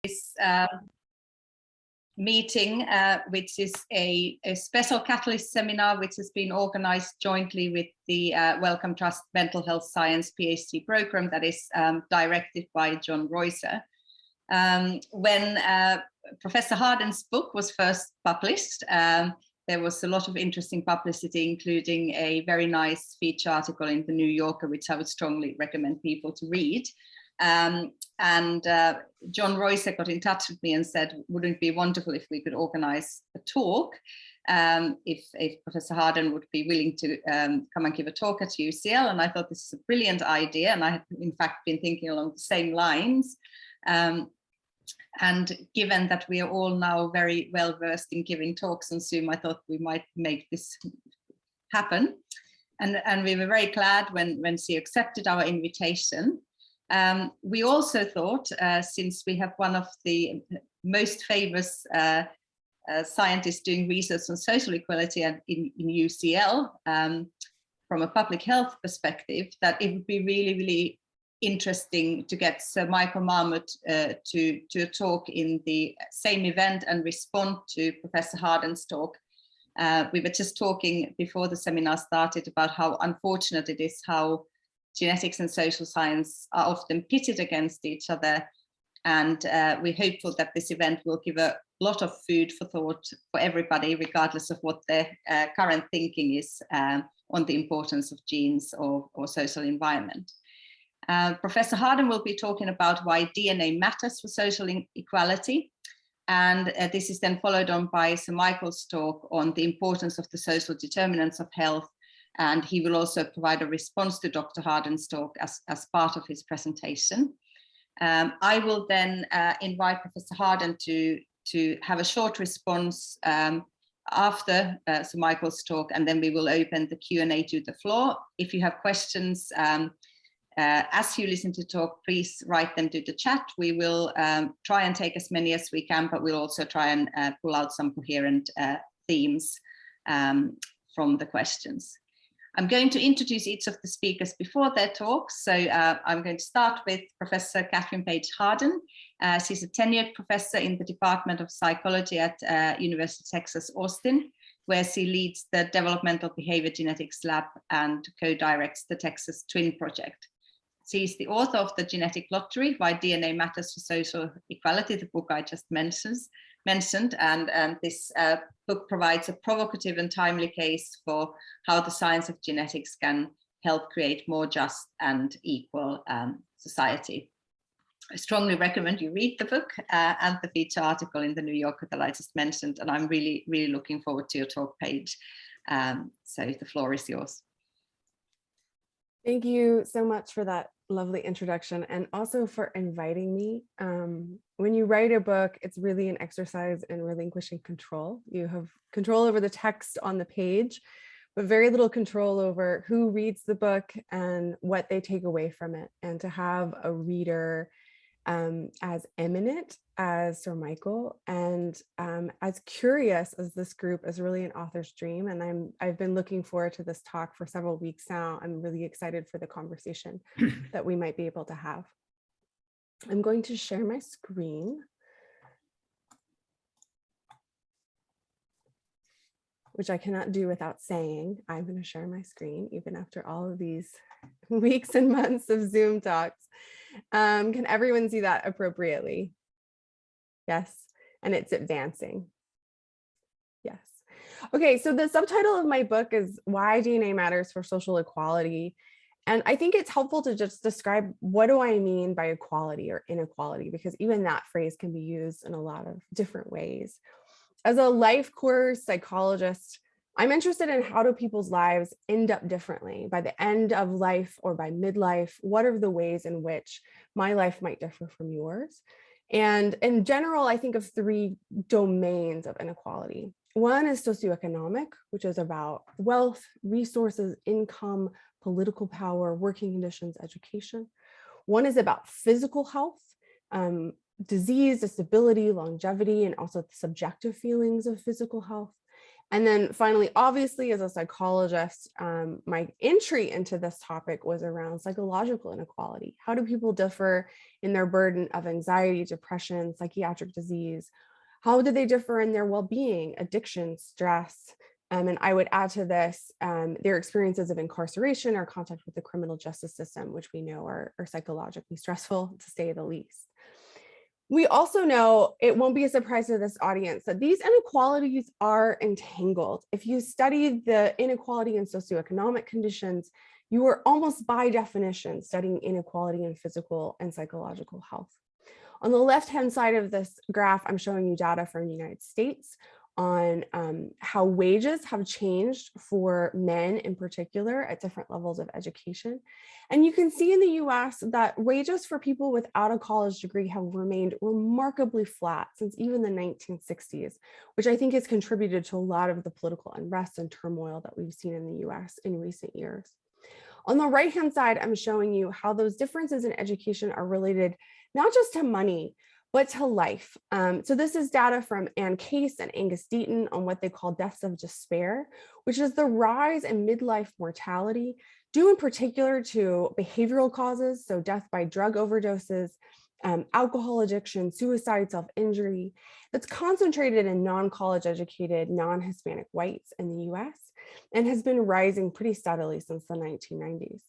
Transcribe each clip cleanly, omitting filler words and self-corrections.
this meeting, which is a special Catalyst seminar, which has been organized jointly with the Wellcome Trust Mental Health Science PhD program that is directed by John Roycer. When Professor Harden's book was first published, there was a lot of interesting publicity, including a very nice feature article in the New Yorker, which I would strongly recommend people to read. John Roycer got in touch with me and said, wouldn't it be wonderful if we could organize a talk, if Professor Harden would be willing to come and give a talk at UCL. And I thought this is a brilliant idea. And I had in fact been thinking along the same lines. And given that we are all now very well versed in giving talks on Zoom, I thought we might make this happen. And we were very glad when she accepted our invitation. We also thought, since we have one of the most famous scientists doing research on social equality in UCL, from a public health perspective, that it would be really, really interesting to get Sir Michael Marmot to a talk in the same event and respond to Professor Harden's talk. We were just talking before the seminar started about how unfortunate it is how genetics and social science are often pitted against each other. And we're hopeful that this event will give a lot of food for thought for everybody, regardless of what their current thinking is on the importance of genes or social environment. Professor Harden will be talking about why DNA matters for social equality. And this is then followed on by Sir Michael's talk on the importance of the social determinants of health. And he will also provide a response to Dr. Harden's talk as part of his presentation. I will then invite Professor Harden to have a short response after Sir Michael's talk, and then we will open the Q&A to the floor. If you have questions, as you listen to talk, please write them to the chat. We will try and take as many as we can, but we'll also try and pull out some coherent themes from the questions. I'm going to introduce each of the speakers before their talks. So I'm going to start with Professor Kathryn Paige Harden. She's a tenured professor in the Department of Psychology at University of Texas, Austin, where she leads the Developmental Behavior Genetics Lab and co-directs the Texas Twin Project. She's the author of The Genetic Lottery, Why DNA Matters for Social Equality, the book I just mentioned. And this book provides a provocative and timely case for how the science of genetics can help create more just and equal society. I strongly recommend you read the book and the feature article in the New Yorker that I just mentioned. And I'm really, really looking forward to your talk, Paige. So the floor is yours. Thank you so much for that lovely introduction, and also for inviting me. When you write a book, it's really an exercise in relinquishing control. You have control over the text on the page, but very little control over who reads the book and what they take away from it. And to have a reader as eminent as Sir Michael and as curious as this group is really an author's dream. And I've been looking forward to this talk for several weeks now. I'm really excited for the conversation that we might be able to have. I'm going to share my screen, which I cannot do without saying I'm going to share my screen, even after all of these weeks and months of Zoom talks. Can everyone see that appropriately? Yes, and it's advancing. Yes. Okay, so the subtitle of my book is Why DNA Matters for Social Equality. And I think it's helpful to just describe what do I mean by equality or inequality, because even that phrase can be used in a lot of different ways. As a life course psychologist, I'm interested in how do people's lives end up differently by the end of life or by midlife. What are the ways in which my life might differ from yours? And in general, I think of three domains of inequality. One is socioeconomic, which is about wealth, resources, income, political power, working conditions, education. One is about physical health, disease, disability, longevity, and also the subjective feelings of physical health. And then finally, obviously, as a psychologist, my entry into this topic was around psychological inequality. How do people differ in their burden of anxiety, depression, psychiatric disease? How do they differ in their well-being, addiction, stress? And I would add to this their experiences of incarceration or contact with the criminal justice system, which we know are psychologically stressful, to say the least. We also know, it won't be a surprise to this audience, that these inequalities are entangled. If you study the inequality in socioeconomic conditions, you are almost by definition studying inequality in physical and psychological health. On the left-hand side of this graph, I'm showing you data from the United States on how wages have changed for men in particular at different levels of education. And you can see in the US that wages for people without a college degree have remained remarkably flat since even the 1960s, which I think has contributed to a lot of the political unrest and turmoil that we've seen in the US in recent years. On the right-hand side, I'm showing you how those differences in education are related not just to money, but to life. So this is data from Ann Case and Angus Deaton on what they call deaths of despair, which is the rise in midlife mortality, due in particular to behavioral causes, so death by drug overdoses, alcohol addiction, suicide, self-injury, that's concentrated in non-college educated, non-Hispanic whites in the US, and has been rising pretty steadily since the 1990s.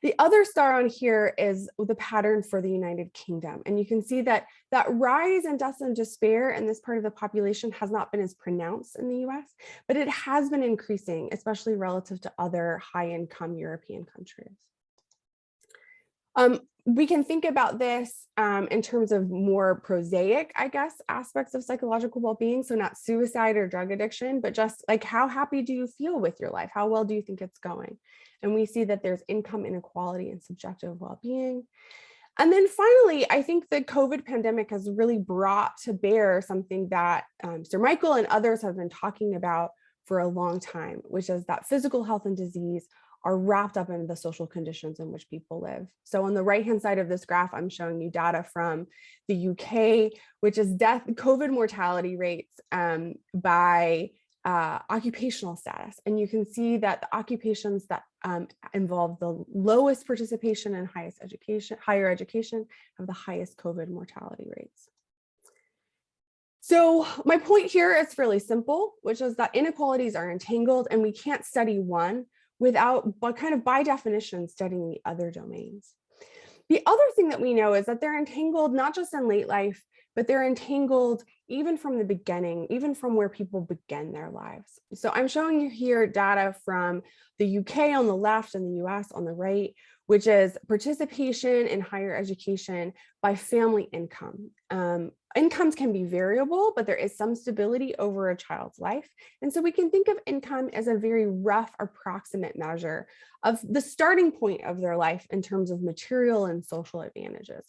The other star on here is the pattern for the United Kingdom. And you can see that that rise in deaths and despair in this part of the population has not been as pronounced in the US, but it has been increasing, especially relative to other high-income European countries. We can think about this in terms of more prosaic, I guess, aspects of psychological well-being. So not suicide or drug addiction, but just like, how happy do you feel with your life? How well do you think it's going? And we see that there's income inequality and subjective well-being. And then finally, I think the COVID pandemic has really brought to bear something that Sir Michael and others have been talking about for a long time, which is that physical health and disease are wrapped up in the social conditions in which people live. So on the right-hand side of this graph, I'm showing you data from the UK, which is COVID mortality rates by occupational status. And you can see that the occupations that involve the lowest participation and highest education, higher education, have the highest COVID mortality rates. So my point here is fairly simple, which is that inequalities are entangled and we can't study one without, but kind of by definition, studying the other domains. The other thing that we know is that they're entangled not just in late life, but they're entangled even from the beginning, even from where people begin their lives. So I'm showing you here data from the UK on the left and the US on the right, which is participation in higher education by family income. Incomes can be variable, but there is some stability over a child's life. And so we can think of income as a very rough, approximate measure of the starting point of their life in terms of material and social advantages.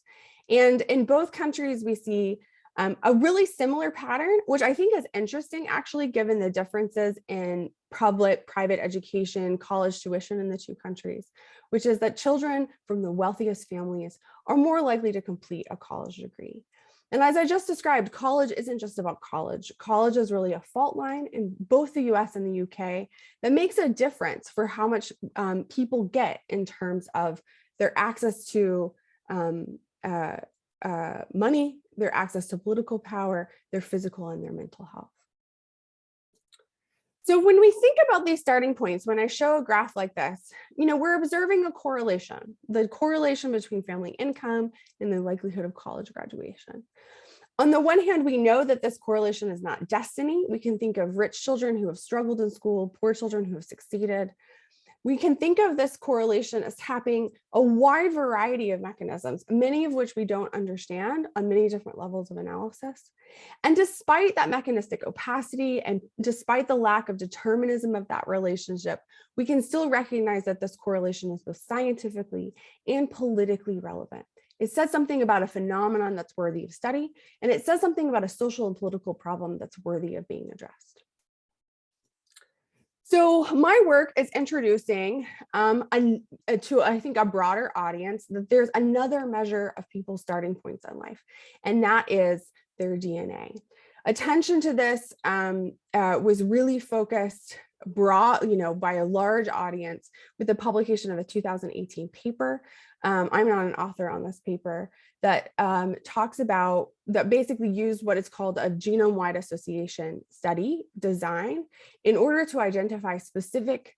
And in both countries, we see a really similar pattern, which I think is interesting, actually, given the differences in public-private education, college tuition in the two countries, which is that children from the wealthiest families are more likely to complete a college degree. And as I just described, college isn't just about college. College is really a fault line in both the US and the UK that makes a difference for how much people get in terms of their access to money, their access to political power, their physical and their mental health. So when we think about these starting points, when I show a graph like this, we're observing a correlation, the correlation between family income and the likelihood of college graduation. On the one hand, we know that this correlation is not destiny. We can think of rich children who have struggled in school, poor children who have succeeded. We can think of this correlation as tapping a wide variety of mechanisms, many of which we don't understand on many different levels of analysis. And despite that mechanistic opacity and despite the lack of determinism of that relationship, we can still recognize that this correlation is both scientifically and politically relevant. It says something about a phenomenon that's worthy of study, and it says something about a social and political problem that's worthy of being addressed. So my work is introducing to, I think, a broader audience that there's another measure of people's starting points in life, and that is their DNA. Attention to this was really focused broad, by a large audience with the publication of a 2018 paper. I'm not an author on this paper that talks about, that basically used what is called a genome-wide association study design in order to identify specific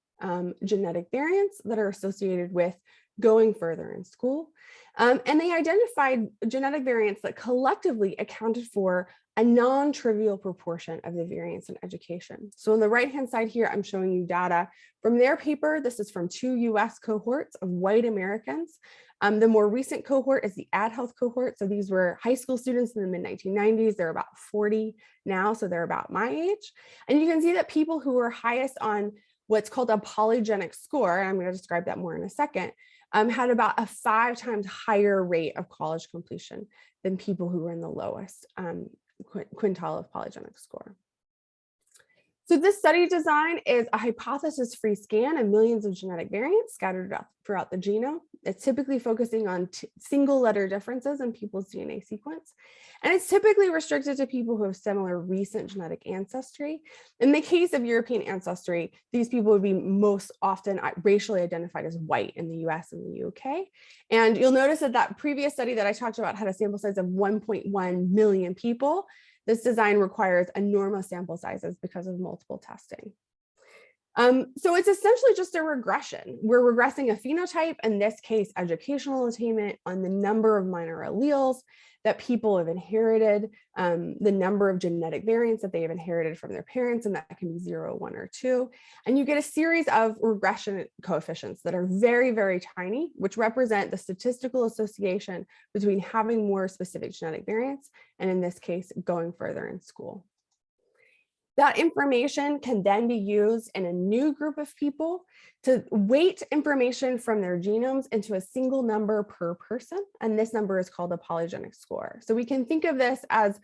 genetic variants that are associated with going further in school. And they identified genetic variants that collectively accounted for a non-trivial proportion of the variance in education. So on the right-hand side here, I'm showing you data from their paper. This is from 2 US cohorts of white Americans. The more recent cohort is the AdHealth cohort. So these were high school students in the mid-1990s. They're about 40 now, so they're about my age. And you can see that people who were highest on what's called a polygenic score, and I'm going to describe that more in a second, had about a 5 times higher rate of college completion than people who were in the lowest quintile of polygenic score. So this study design is a hypothesis-free scan of millions of genetic variants scattered throughout the genome. It's typically focusing on single letter differences in people's DNA sequence. And it's typically restricted to people who have similar recent genetic ancestry. In the case of European ancestry, these people would be most often racially identified as white in the US and the UK. And you'll notice that that previous study that I talked about had a sample size of 1.1 million people. This design requires enormous sample sizes because of multiple testing. So it's essentially just a regression. We're regressing a phenotype, in this case, educational attainment, on the number of minor alleles that people have inherited, the number of genetic variants that they have inherited from their parents, and that can be 0, 1, or 2. And you get a series of regression coefficients that are very, very tiny, which represent the statistical association between having more specific genetic variants, and in this case, going further in school. That information can then be used in a new group of people to weight information from their genomes into a single number per person. And this number is called a polygenic score. So we can think of this as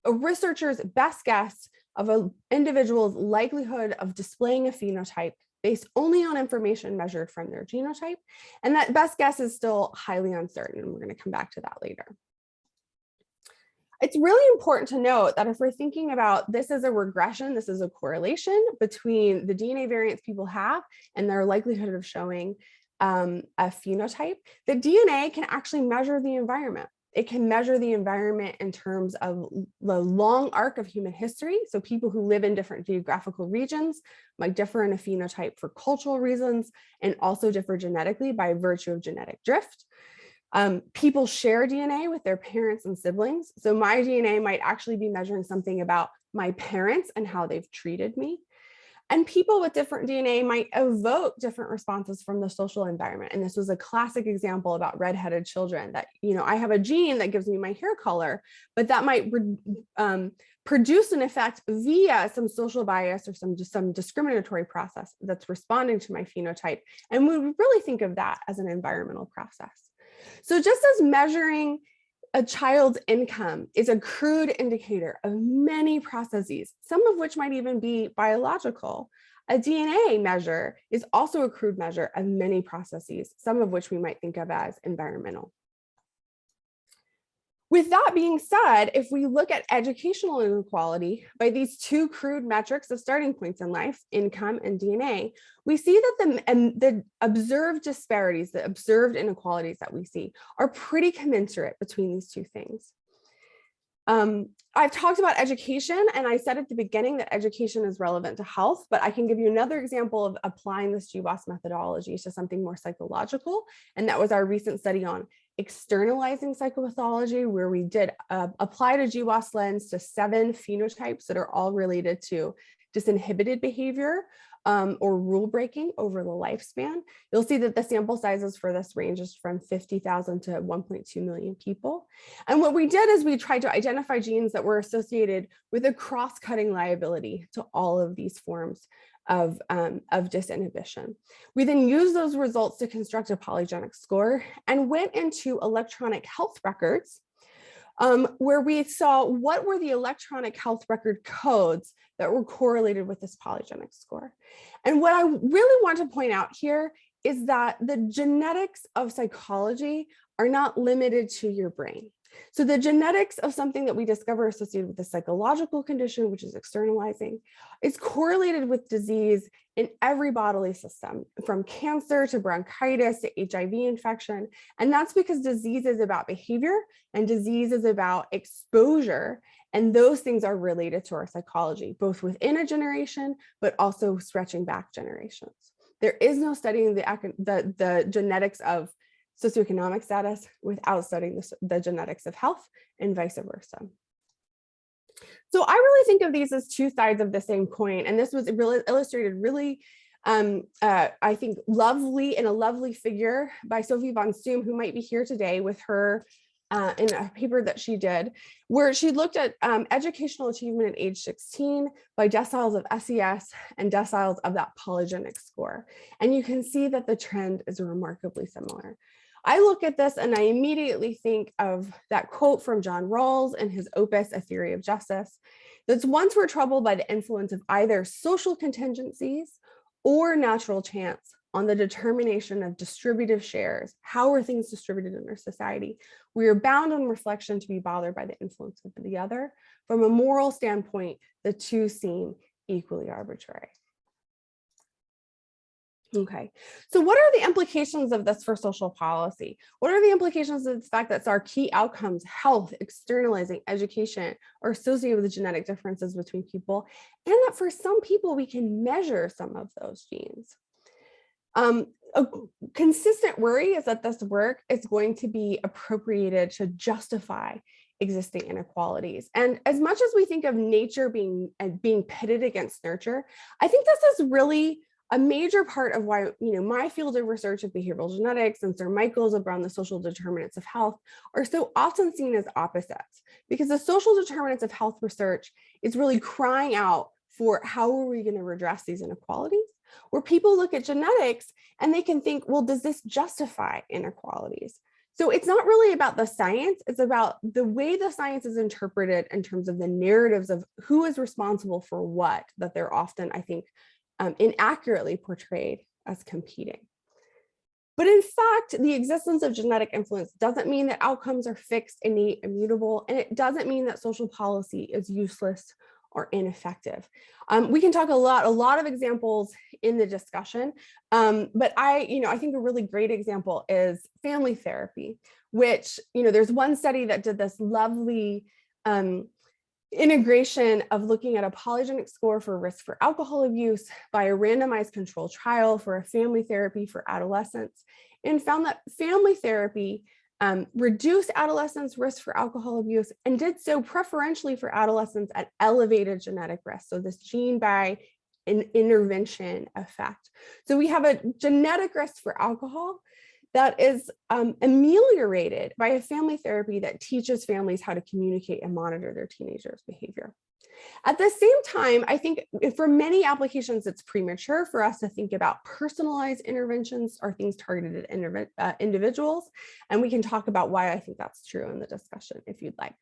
a researcher's best guess of an individual's likelihood of displaying a phenotype based only on information measured from their genotype. And that best guess is still highly uncertain, and we're going to come back to that later. It's really important to note that if we're thinking about this as a regression, this is a correlation between the DNA variants people have and their likelihood of showing a phenotype, the DNA can actually measure the environment. It can measure the environment in terms of the long arc of human history. So people who live in different geographical regions might differ in a phenotype for cultural reasons and also differ genetically by virtue of genetic drift. People share DNA with their parents and siblings. So my DNA might actually be measuring something about my parents and how they've treated me. And people with different DNA might evoke different responses from the social environment. And this was a classic example about redheaded children that, I have a gene that gives me my hair color, but that might produce an effect via some social bias or some discriminatory process that's responding to my phenotype. And we would really think of that as an environmental process. So just as measuring a child's income is a crude indicator of many processes, some of which might even be biological, a DNA measure is also a crude measure of many processes, some of which we might think of as environmental. With that being said, if we look at educational inequality by these two crude metrics of starting points in life, income and DNA, we see that the observed disparities, the observed inequalities that we see are pretty commensurate between these two things. I've talked about education, and I said at the beginning that education is relevant to health, but I can give you another example of applying this GWAS methodology to something more psychological, and that was our recent study on externalizing psychopathology, where we did apply a GWAS lens to 7 phenotypes that are all related to disinhibited behavior or rule breaking over the lifespan. You'll see that the sample sizes for this ranges from 50,000 to 1.2 million people. And what we did is we tried to identify genes that were associated with a cross-cutting liability to all of these forms of disinhibition. We then used those results to construct a polygenic score and went into electronic health records where we saw what were the electronic health record codes that were correlated with this polygenic score. And what I really want to point out here is that the genetics of psychology are not limited to your brain. So the genetics of something that we discover associated with a psychological condition, which is externalizing, is correlated with disease in every bodily system, from cancer to bronchitis to HIV infection. And that's because disease is about behavior and disease is about exposure. And those things are related to our psychology, both within a generation, but also stretching back generations. There is no studying the genetics of socioeconomic status without studying the genetics of health and vice versa. So I really think of these as two sides of the same coin. And this was really illustrated really, I think, lovely in a lovely figure by Sophie von Stoom, who might be here today with her in a paper that she did, where she looked at educational achievement at age 16 by deciles of SES and deciles of that polygenic score. And you can see that the trend is remarkably similar. I look at this and I immediately think of that quote from John Rawls in his opus, A Theory of Justice, that's once we're troubled by the influence of either social contingencies or natural chance on the determination of distributive shares, how are things distributed in our society, we are bound on reflection to be bothered by the influence of the other. From a moral standpoint, the two seem equally arbitrary. Okay, so what are the implications of this for social policy? What are the implications of the fact that our key outcomes, health, externalizing, education, are associated with the genetic differences between people, and that for some people we can measure some of those genes? A consistent worry is that this work is going to be appropriated to justify existing inequalities. And as much as we think of nature being pitted against nurture, I think this is really a major part of why, my field of research of behavioral genetics and Sir Michael's around the social determinants of health are so often seen as opposites, because the social determinants of health research is really crying out for how are we going to redress these inequalities, where people look at genetics and they can think, well, does this justify inequalities? So it's not really about the science, it's about the way the science is interpreted in terms of the narratives of who is responsible for what, that they're often, I think, inaccurately portrayed as competing. But in fact, the existence of genetic influence doesn't mean that outcomes are fixed, innate, immutable, and it doesn't mean that social policy is useless or ineffective. We can talk a lot of examples in the discussion, but I think a really great example is family therapy, which, there's one study that did this lovely integration of looking at a polygenic score for risk for alcohol abuse by a randomized controlled trial for a family therapy for adolescents, and found that family therapy reduced adolescents' risk for alcohol abuse and did so preferentially for adolescents at elevated genetic risk. So this gene by intervention effect. So we have a genetic risk for alcohol that is ameliorated by a family therapy that teaches families how to communicate and monitor their teenagers' behavior. At the same time, I think for many applications, it's premature for us to think about personalized interventions or things targeted at individuals. And we can talk about why I think that's true in the discussion if you'd like.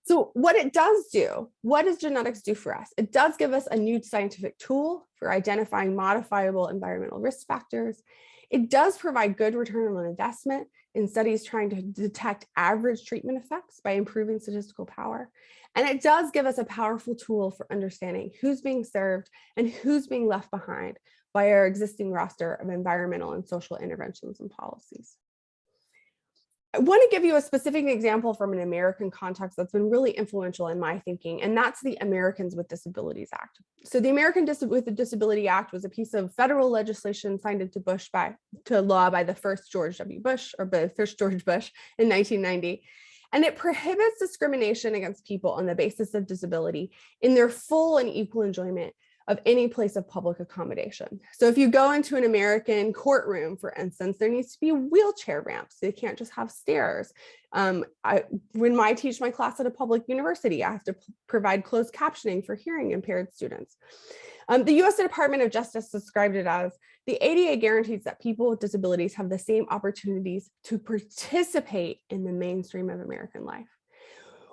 So what it does do, what does genetics do for us? It does give us a new scientific tool for identifying modifiable environmental risk factors. It does provide good return on investment in studies trying to detect average treatment effects by improving statistical power. And it does give us a powerful tool for understanding who's being served and who's being left behind by our existing roster of environmental and social interventions and policies. I want to give you a specific example from an American context that's been really influential in my thinking, and that's the Americans with Disabilities Act. So the Americans with the Disability Act was a piece of federal legislation signed into law by the first George W. Bush, or by the first George Bush in 1990. And it prohibits discrimination against people on the basis of disability in their full and equal enjoyment of any place of public accommodation. So if you go into an American courtroom, for instance, there needs to be wheelchair ramps. They can't just have stairs. When I teach my class at a public university, I have to provide closed captioning for hearing impaired students. The US Department of Justice described it as the ADA guarantees that people with disabilities have the same opportunities to participate in the mainstream of American life.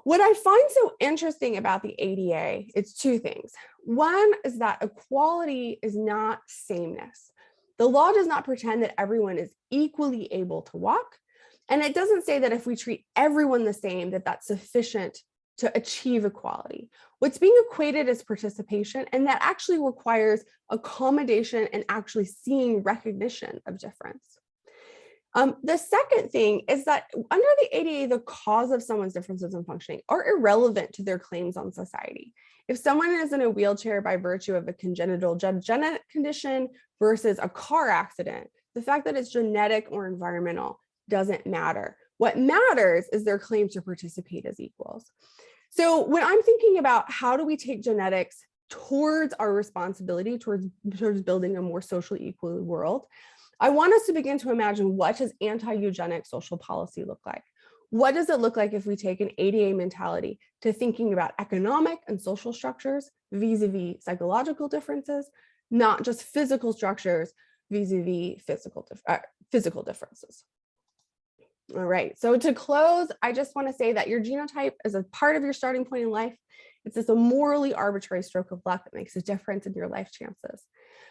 What I find so interesting about the ADA, it's two things. One is that equality is not sameness. The law does not pretend that everyone is equally able to walk, And it doesn't say that if we treat everyone the same, that that's sufficient to achieve equality. What's being equated is participation, and that actually requires accommodation and actually seeing recognition of difference. The second thing is that under the ADA, the cause of someone's differences in functioning are irrelevant to their claims on society. If someone is in a wheelchair by virtue of a congenital genetic condition versus a car accident, the fact that it's genetic or environmental doesn't matter. What matters is their claim to participate as equals. So when I'm thinking about how do we take genetics towards our responsibility, towards building a more socially equal world, I want us to begin to imagine, what does anti-eugenic social policy look like? What does it look like if we take an ADA mentality to thinking about economic and social structures vis-a-vis psychological differences, not just physical structures vis-a-vis physical differences? All right, so to close, I just want to say that your genotype is a part of your starting point in life. It's just a morally arbitrary stroke of luck that makes a difference in your life chances.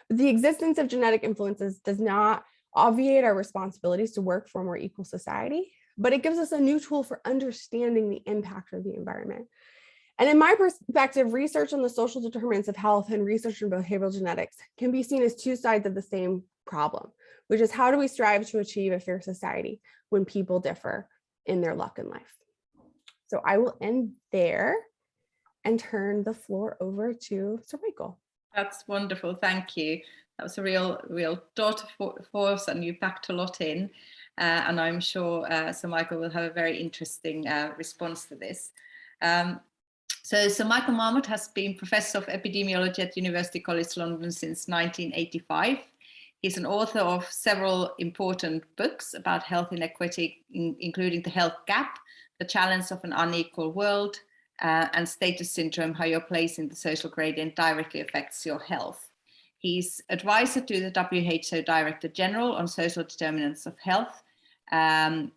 But the existence of genetic influences does not obviate our responsibilities to work for a more equal society, but it gives us a new tool for understanding the impact of the environment. And in my perspective, research on the social determinants of health and research in behavioral genetics can be seen as two sides of the same problem, which is how do we strive to achieve a fair society when people differ in their luck in life? So I will end there and turn the floor over to Sir Michael. That's wonderful, thank you. That was a real tour de force, and you packed a lot in. And I'm sure Sir Michael will have a very interesting response to this. So Sir Michael Marmot has been Professor of Epidemiology at University College London since 1985. He's an author of several important books about health inequity, including The Health Gap, The Challenge of an Unequal World, and Status Syndrome, How Your Place in the Social Gradient Directly Affects Your Health. He's advisor to the WHO Director General on Social Determinants of Health in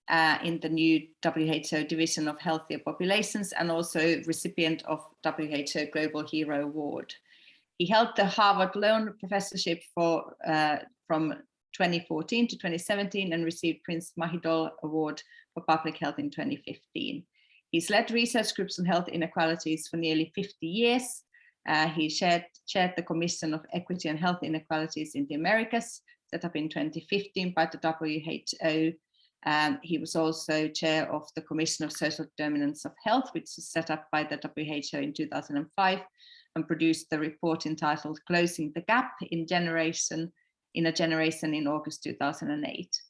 the new WHO Division of Healthier Populations, and also recipient of WHO Global Hero Award. He held the Harvard Loan Professorship from 2014 to 2017 and received Prince Mahidol Award for Public Health in 2015. He's led research groups on health inequalities for nearly 50 years. He chaired the Commission of Equity and Health Inequalities in the Americas, set up in 2015 by the WHO. He was also chair of the Commission of Social Determinants of Health, which was set up by the WHO in 2005, and produced the report entitled Closing the Gap in a Generation in August 2008.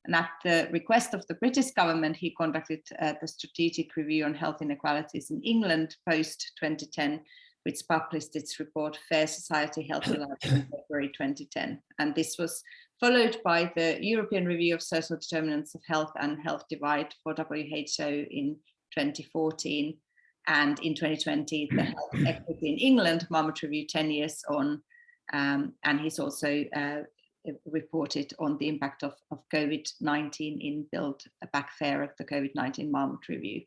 And at the request of the British government, he conducted the Strategic Review on Health Inequalities in England post-2010, which published its report Fair Society, Healthy Life in February 2010. And this was followed by the European Review of Social Determinants of Health and Health Divide for WHO in 2014. And in 2020, the Health Equity in England Marmot Review 10 years on. And he's also reported on the impact of COVID-19 in Build Back Fair of the COVID-19 Marmot Review.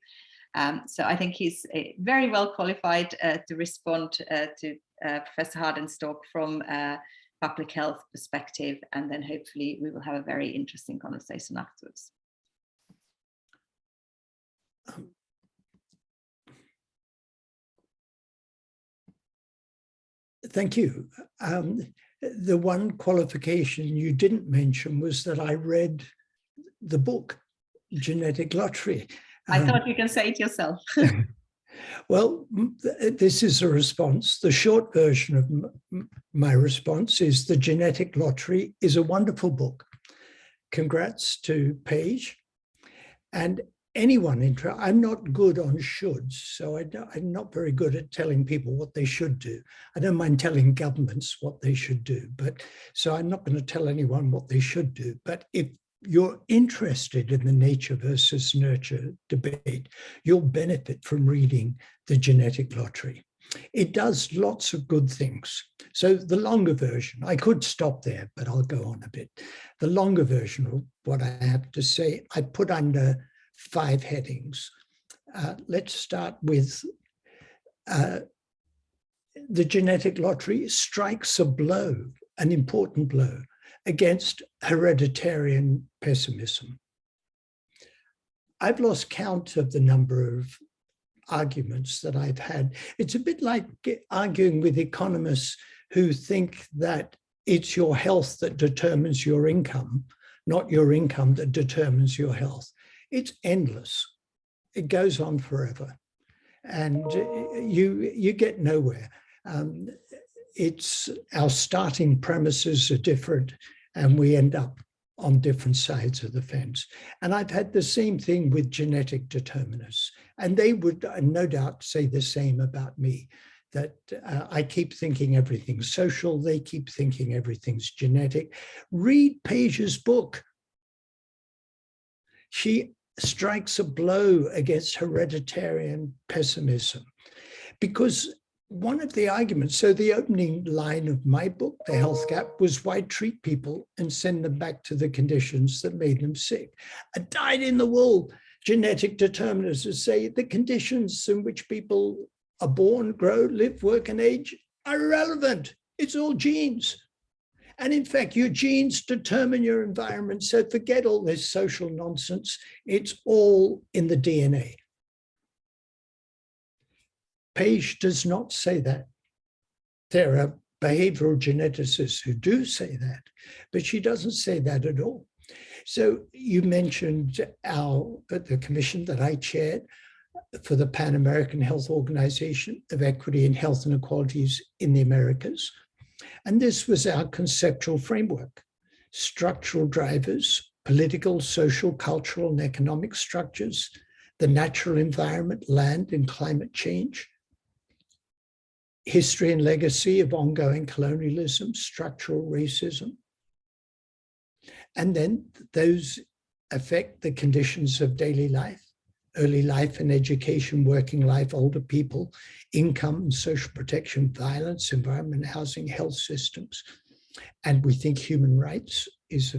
So I think he's very well qualified to respond to Professor Harden's talk from a public health perspective, and then hopefully we will have a very interesting conversation afterwards. Thank you. The one qualification you didn't mention was that I read the book, Genetic Lottery. I thought you can say it yourself. Well, this is a response. The short version of my response is The Genetic Lottery is a wonderful book. Congrats to Paige. And anyone interested, I'm not good on shoulds, so I'm not very good at telling people what they should do. I don't mind telling governments what they should do, but so I'm not going to tell anyone what they should do. But if you're interested in the nature versus nurture debate, you'll benefit from reading The Genetic Lottery. It does lots of good things. So the longer version, I could stop there, but I'll go on a bit. The longer version of what I have to say, I put under 5 headings. Let's start with the genetic lottery strikes a blow, an important blow, against hereditarian pessimism. I've lost count of the number of arguments that I've had. It's a bit like arguing with economists who think that it's your health that determines your income, not your income that determines your health. It's endless. It goes on forever. And you get nowhere. It's our starting premises are different, and we end up on different sides of the fence. And I've had the same thing with genetic determinants, and they would no doubt say the same about me, that I keep thinking everything's social, they keep thinking everything's genetic. Read Paige's book. She strikes a blow against hereditarian pessimism, because one of the arguments, so the opening line of my book, The Health Gap, was why treat people and send them back to the conditions that made them sick. A dyed-in-the-wool genetic determinants to say the conditions in which people are born, grow, live, work, and age are irrelevant. It's all genes. And in fact, your genes determine your environment. So forget all this social nonsense. It's all in the DNA. Paige does not say that. There are behavioral geneticists who do say that, but she doesn't say that at all. So you mentioned the commission that I chaired for the Pan American Health Organization of Equity and Health Inequalities in the Americas. And this was our conceptual framework: structural drivers, political, social, cultural, and economic structures, the natural environment, land and climate change, history and legacy of ongoing colonialism, structural racism. And then those affect the conditions of daily life, early life and education, working life, older people, income and social protection, violence, environment, housing, health systems. And we think human rights is,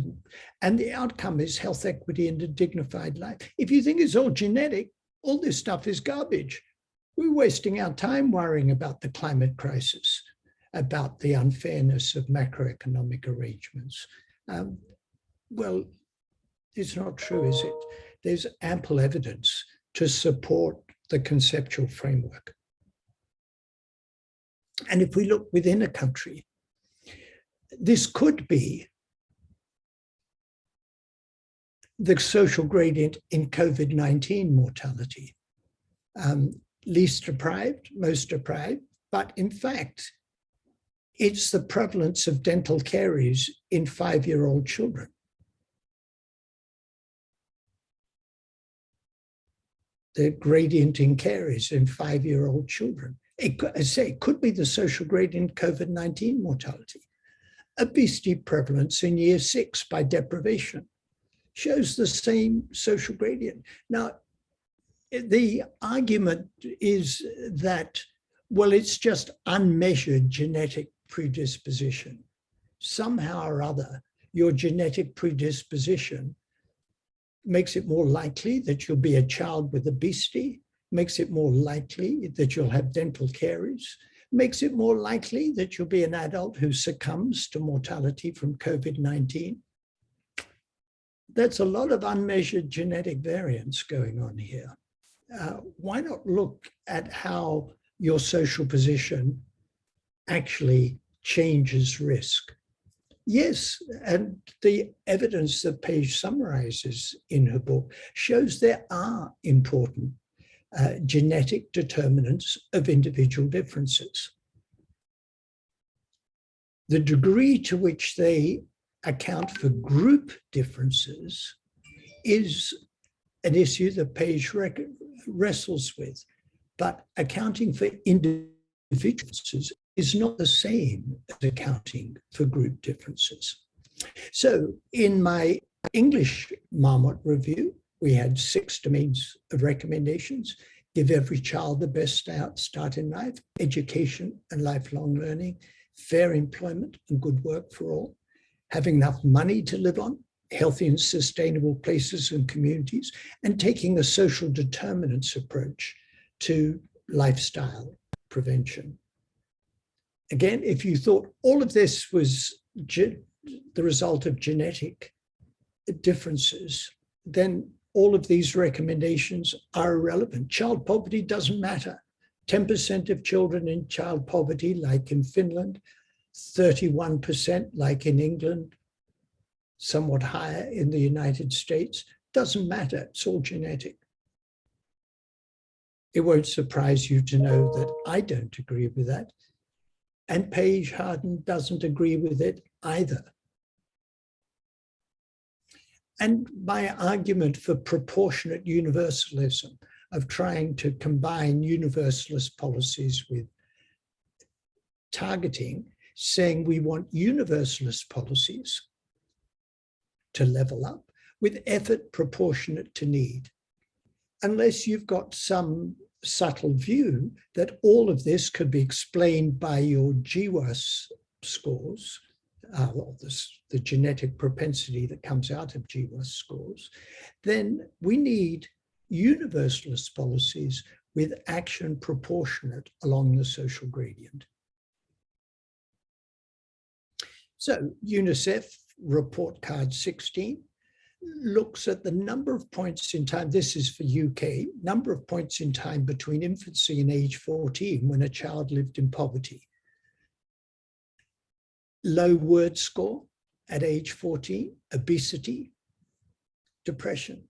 and the outcome is health equity and a dignified life. If you think it's all genetic, all this stuff is garbage. We're wasting our time worrying about the climate crisis, about the unfairness of macroeconomic arrangements. Well, it's not true, is it? There's ample evidence to support the conceptual framework. And if we look within a country, this could be the social gradient in COVID-19 mortality. Least deprived, most deprived, but in fact, it's the prevalence of dental caries in 5-year-old children. The gradient in caries in 5-year-old children. It could be the social gradient COVID-19 mortality. Obesity prevalence in year 6 by deprivation shows the same social gradient. Now, the argument is that, well, it's just unmeasured genetic predisposition. Somehow or other, your genetic predisposition makes it more likely that you'll be a child with obesity, makes it more likely that you'll have dental caries, makes it more likely that you'll be an adult who succumbs to mortality from COVID-19. That's a lot of unmeasured genetic variance going on here. Why not look at how your social position actually changes risk? Yes, and the evidence that Paige summarizes in her book shows there are important genetic determinants of individual differences. The degree to which they account for group differences is an issue that Paige wrestles with, but accounting for individual differences is not the same as accounting for group differences. So in my English Marmot review, we had 6 domains of recommendations: give every child the best start in life, education and lifelong learning, fair employment and good work for all, having enough money to live on, healthy and sustainable places and communities, and taking a social determinants approach to lifestyle prevention. Again, if you thought all of this was the result of genetic differences, then all of these recommendations are irrelevant. Child poverty doesn't matter. 10% of children in child poverty, like in Finland, 31% like in England, somewhat higher in the United States. Doesn't matter, it's all genetic. It won't surprise you to know that I don't agree with that. And Paige Harden doesn't agree with it either. And my argument for proportionate universalism, of trying to combine universalist policies with targeting, saying we want universalist policies to level up with effort proportionate to need. Unless you've got some subtle view that all of this could be explained by your GWAS scores, or the genetic propensity that comes out of GWAS scores, then we need universalist policies with action proportionate along the social gradient. So UNICEF report card 16 looks at the number of points in time, this is for UK, number of points in time between infancy and age 14 when a child lived in poverty. Low word score at age 14, obesity, depression.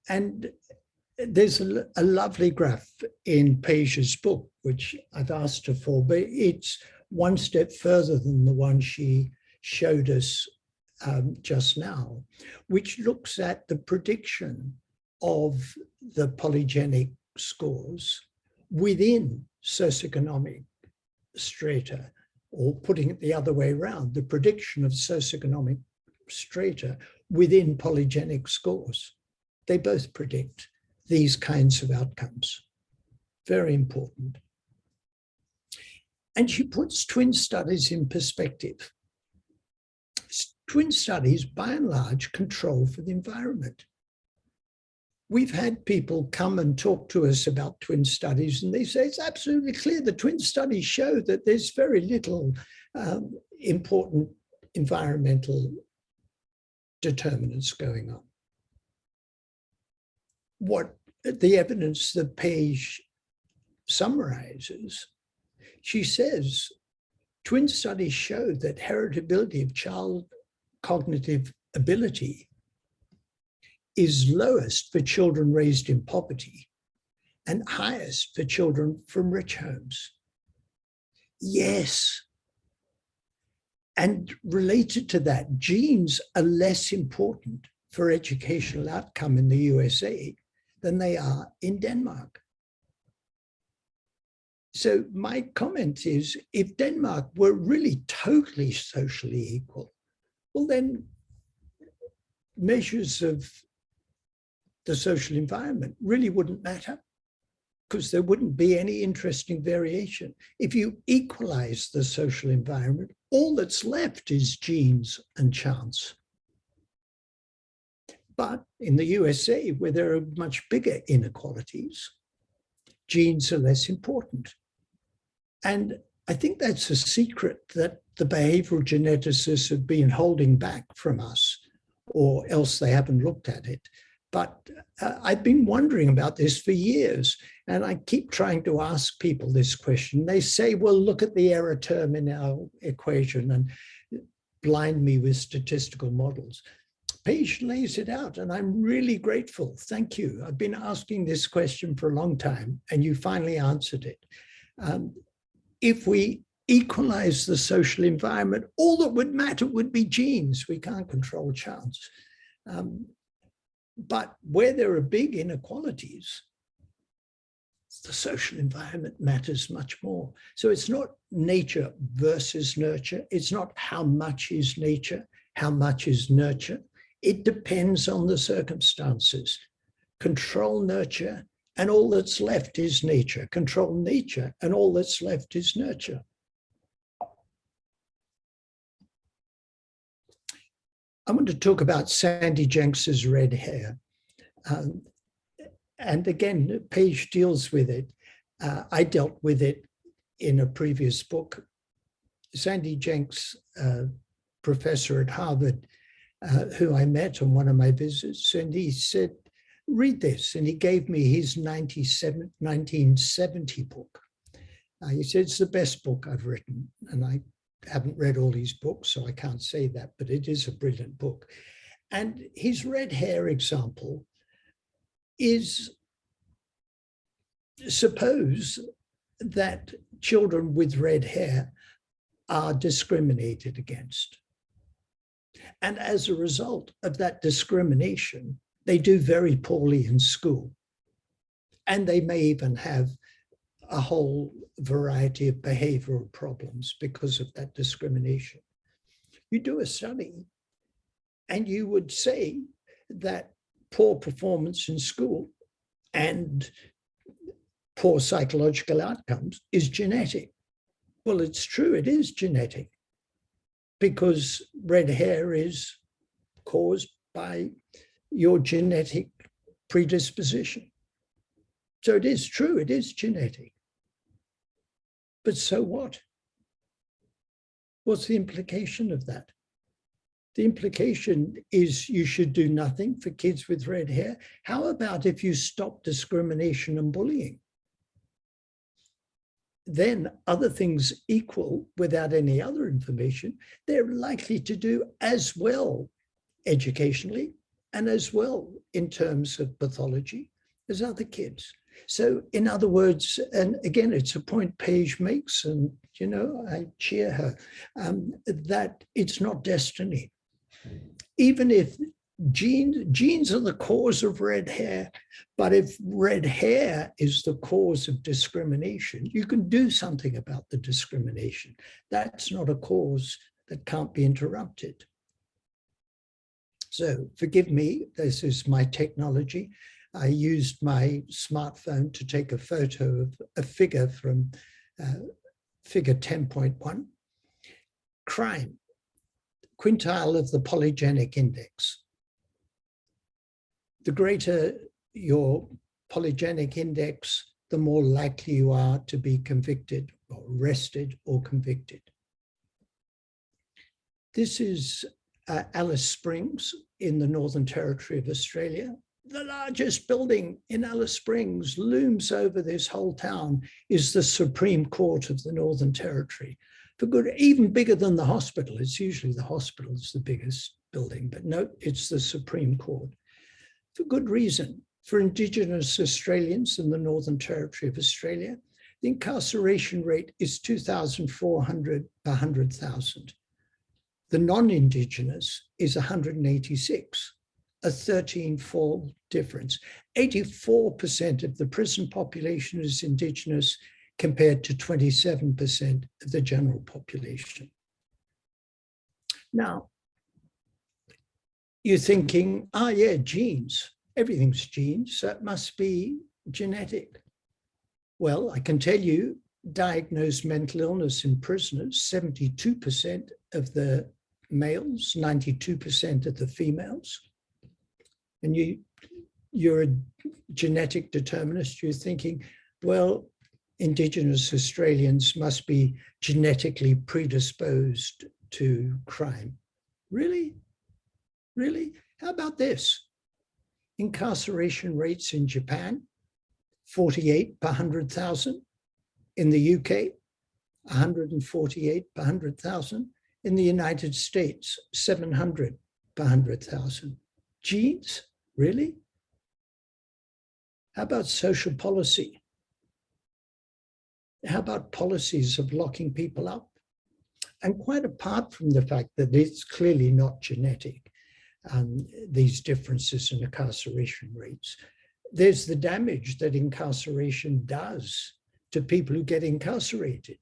And there's a lovely graph in Paige's book, which I've asked her for, but it's one step further than the one she showed us just now, which looks at the prediction of the polygenic scores within socioeconomic strata, or putting it the other way around, the prediction of socioeconomic strata within polygenic scores. They both predict these kinds of outcomes. Very important. And she puts twin studies in perspective. Twin studies, by and large, control for the environment. We've had people come and talk to us about twin studies, and they say it's absolutely clear the twin studies show that there's very little important environmental determinants going on. What the evidence that Paige summarizes, she says, twin studies show that heritability of child cognitive ability is lowest for children raised in poverty and highest for children from rich homes. Yes. And related to that, genes are less important for educational outcome in the USA than they are in Denmark. So my comment is, if Denmark were really totally socially equal, well then measures of the social environment really wouldn't matter, because there wouldn't be any interesting variation. If you equalize the social environment, all that's left is genes and chance. But in the USA, where there are much bigger inequalities, genes are less important. And I think that's a secret that the behavioral geneticists have been holding back from us, or else they haven't looked at it. But I've been wondering about this for years, and I keep trying to ask people this question. They say, well, look at the error term in our equation and blind me with statistical models. Paige lays it out, and I'm really grateful. Thank you. I've been asking this question for a long time, and you finally answered it. If we equalize the social environment, all that would matter would be genes. We can't control chance. But where there are big inequalities, the social environment matters much more. So it's not nature versus nurture. It's not how much is nature, how much is nurture. It depends on the circumstances. Control nurture, and all that's left is nature. Control nature, and all that's left is nurture. I want to talk about Sandy Jenks's red hair. And again, Paige deals with it. I dealt with it in a previous book. Sandy Jenks, professor at Harvard, who I met on one of my visits, and he said, read this. And he gave me his 1970 book. He said, it's the best book I've written. And I haven't read all his books, so I can't say that, but it is a brilliant book. And his red hair example is, suppose that children with red hair are discriminated against. And as a result of that discrimination, they do very poorly in school. And they may even have a whole variety of behavioral problems because of that discrimination. You do a study and you would say that poor performance in school and poor psychological outcomes is genetic. Well, it's true, it is genetic, because red hair is caused by your genetic predisposition. So it is true, it is genetic. But so what? What's the implication of that? The implication is you should do nothing for kids with red hair. How about if you stop discrimination and bullying? Then other things equal, without any other information, they're likely to do as well educationally and as well in terms of pathology as other kids. So in other words, and again, it's a point Paige makes, and you know, I cheer her, that it's not destiny. Even if genes are the cause of red hair, but if red hair is the cause of discrimination, you can do something about the discrimination. That's not a cause that can't be interrupted. So forgive me, this is my technology. I used my smartphone to take a photo of a figure from figure 10.1. Crime, quintile of the polygenic index. The greater your polygenic index, the more likely you are to be convicted or arrested or convicted. This is Alice Springs in the Northern Territory of Australia. The largest building in Alice Springs looms over this whole town is the Supreme Court of the Northern Territory. For good, even bigger than the hospital. It's usually the hospital is the biggest building, but no, it's the Supreme Court. For good reason. For Indigenous Australians in the Northern Territory of Australia, the incarceration rate is 2,400 per 100,000. The non-Indigenous is 186, a 13-fold difference. 84% of the prison population is Indigenous compared to 27% of the general population. Now, you're thinking, oh yeah, genes, everything's genes, so it must be genetic. Well, I can tell you, diagnosed mental illness in prisoners, 72% of the males, 92% of the females. And you're a genetic determinist, you're thinking, well, Indigenous Australians must be genetically predisposed to crime. Really? Really? How about this? Incarceration rates in Japan, 48 per 100,000. In the UK, 148 per 100,000. In the United States, 700 per 100,000. Genes? Really? How about social policy? How about policies of locking people up? And quite apart from the fact that it's clearly not genetic, these differences in incarceration rates, there's the damage that incarceration does to people who get incarcerated.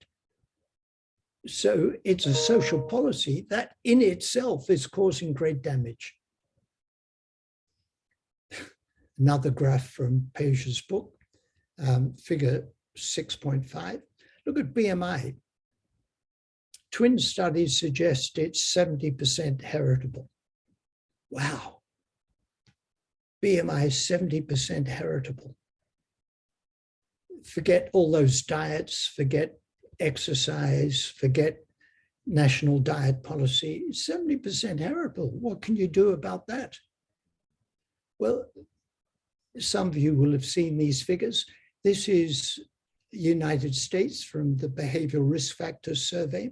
So it's a social policy that in itself is causing great damage. Another graph from Paige's book, figure 6.5. Look at BMI. Twin studies suggest it's 70% heritable. Wow. BMI is 70% heritable. Forget all those diets, forget exercise, forget national diet policy, 70% heritable. What can you do about that? Well, some of you will have seen these figures. This is United States from the Behavioral Risk Factors Survey.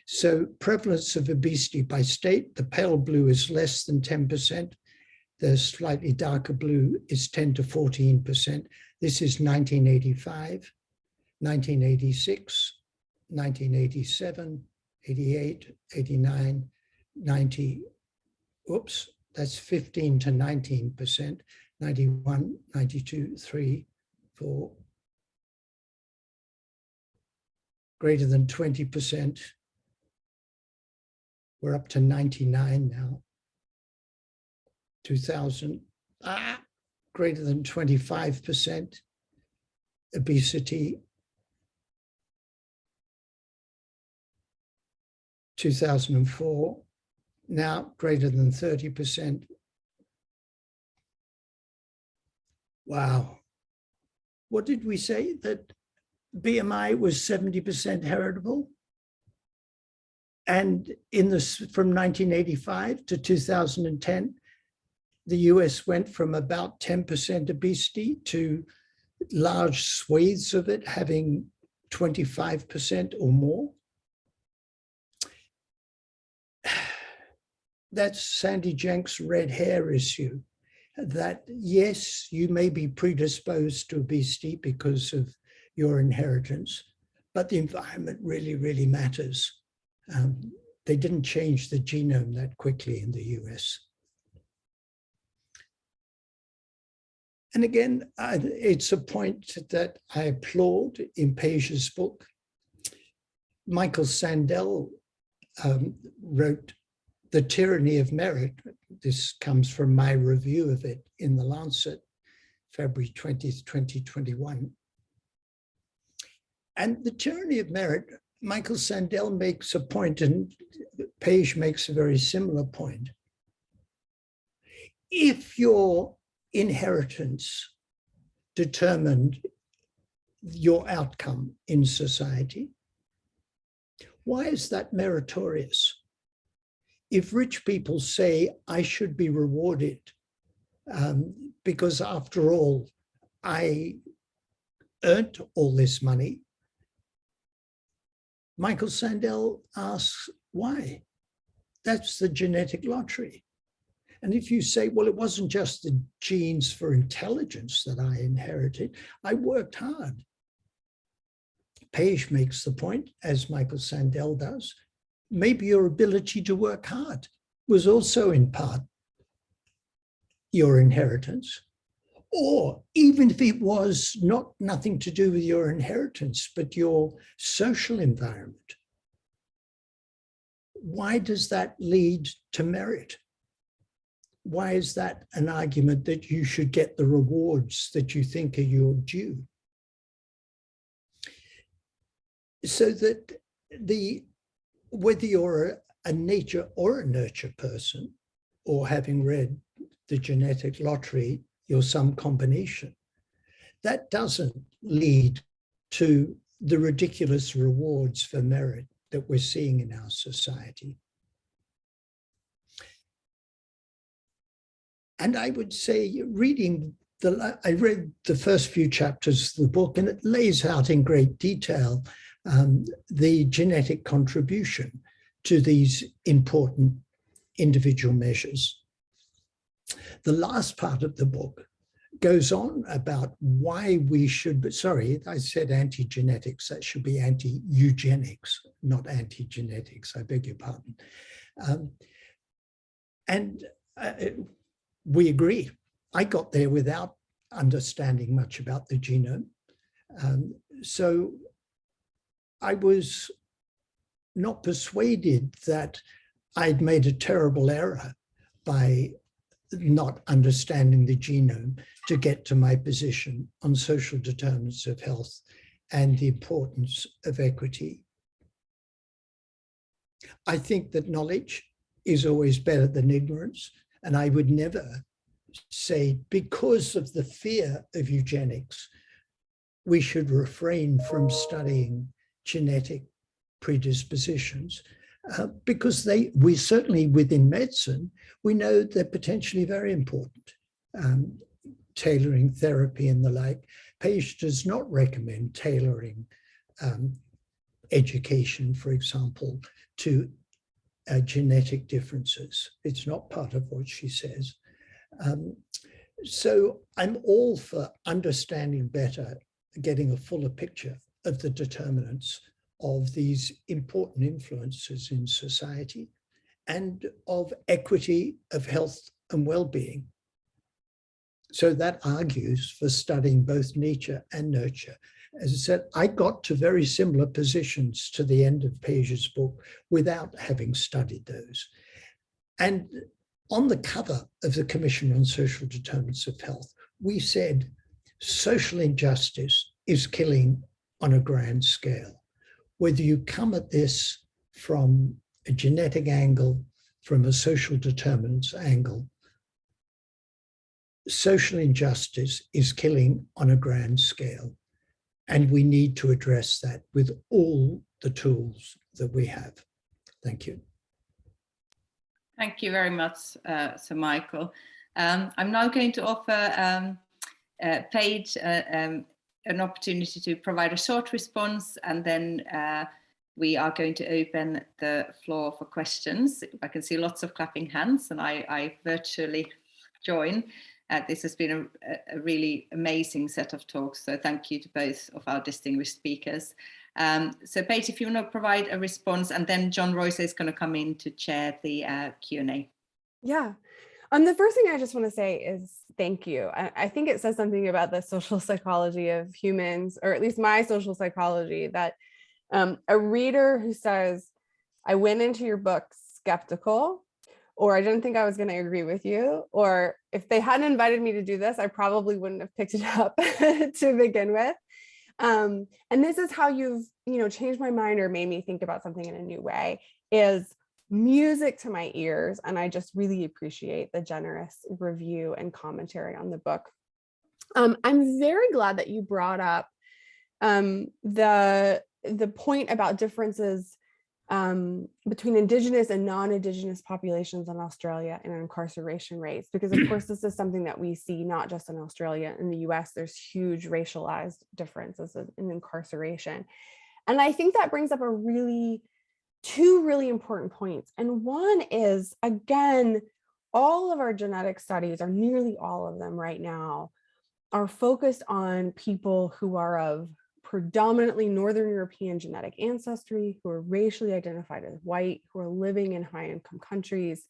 So prevalence of obesity by state, the pale blue is less than 10%. The slightly darker blue is 10 to 14%. This is 1985, 1986, 1987, 88, 89, 90, oops, that's 15 to 19%, 91, 92, 3, 4, greater than 20%. We're up to 99 now. 2000, greater than 25% obesity. 2004, now greater than 30%. Wow. What did we say? That BMI was 70% heritable? And in this, from 1985 to 2010, the US went from about 10% obesity to large swathes of it having 25% or more. That's Sandy Jenks' red hair issue, that yes, you may be predisposed to obesity because of your inheritance, but the environment really, really matters. They didn't change the genome that quickly in the US. And again, it's a point that I applaud in Paige's book. Michael Sandel wrote The Tyranny of Merit. This comes from my review of it in The Lancet, February 20th, 2021. And The Tyranny of Merit, Michael Sandel makes a point, and Paige makes a very similar point. If your inheritance determined your outcome in society, why is that meritorious? If rich people say, I should be rewarded because after all, I earned all this money, Michael Sandel asks, why? That's the genetic lottery. And if you say, well, it wasn't just the genes for intelligence that I inherited, I worked hard. Paige makes the point, as Michael Sandel does, maybe your ability to work hard was also in part your inheritance. Or even if it was nothing to do with your inheritance, but your social environment, why does that lead to merit? Why is that an argument that you should get the rewards that you think are your due? So that whether you're a nature or a nurture person, or having read The Genetic Lottery, you're some combination, that doesn't lead to the ridiculous rewards for merit that we're seeing in our society. And I would say, I read the first few chapters of the book, and it lays out in great detail the genetic contribution to these important individual measures. The last part of the book goes on about why we should, sorry, I said anti-genetics, that should be anti-eugenics, not anti-genetics, I beg your pardon. We agree. I got there without understanding much about the genome. So I was not persuaded that I'd made a terrible error by not understanding the genome to get to my position on social determinants of health and the importance of equity. I think that knowledge is always better than ignorance. And I would never say, because of the fear of eugenics, we should refrain from studying genetic predispositions. because we certainly within medicine, we know they're potentially very important. Tailoring therapy and the like. Paige does not recommend tailoring education, for example, to genetic differences. It's not part of what she says. So I'm all for understanding better, getting a fuller picture of the determinants of these important influences in society and of equity of health and well-being. So that argues for studying both nature and nurture. As I said, I got to very similar positions to the end of Paige's book without having studied those. And on the cover of the Commission on Social Determinants of Health, we said social injustice is killing on a grand scale. Whether you come at this from a genetic angle, from a social determinants angle, social injustice is killing on a grand scale. And we need to address that with all the tools that we have. Thank you. Thank you very much, Sir Michael. I'm now going to offer Paige an opportunity to provide a short response, and then we are going to open the floor for questions. I can see lots of clapping hands, and I virtually join. This has been a really amazing set of talks, so thank you to both of our distinguished speakers. So Paige, if you want to provide a response, and then John Royce is going to come in to chair the Q&A. Yeah. The first thing I just want to say is thank you. I think it says something about the social psychology of humans, or at least my social psychology, that a reader who says, I went into your book skeptical, or I didn't think I was going to agree with you, or if they hadn't invited me to do this, I probably wouldn't have picked it up to begin with. And this is how you've, changed my mind or made me think about something in a new way, is music to my ears. And I just really appreciate the generous review and commentary on the book. I'm very glad that you brought up the point about differences between Indigenous and non-Indigenous populations in Australia and incarceration rates, because of course this is something that we see not just in Australia. In the US, there's huge racialized differences in incarceration. And I think that brings up two really important points. And one is, again, all of our genetic studies, or nearly all of them right now, are focused on people who are of predominantly Northern European genetic ancestry, who are racially identified as white, who are living in high-income countries.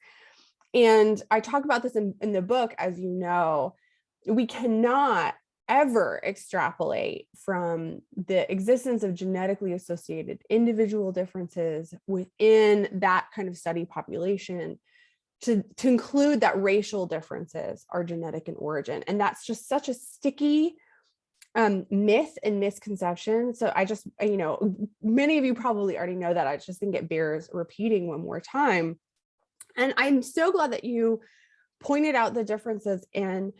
And I talk about this in the book, as you know. We cannot ever extrapolate from the existence of genetically associated individual differences within that kind of study population to include that racial differences are genetic in origin. And that's just such a sticky myth and misconception. So I just, many of you probably already know that. I just think it bears repeating one more time. And I'm so glad that you pointed out the differences in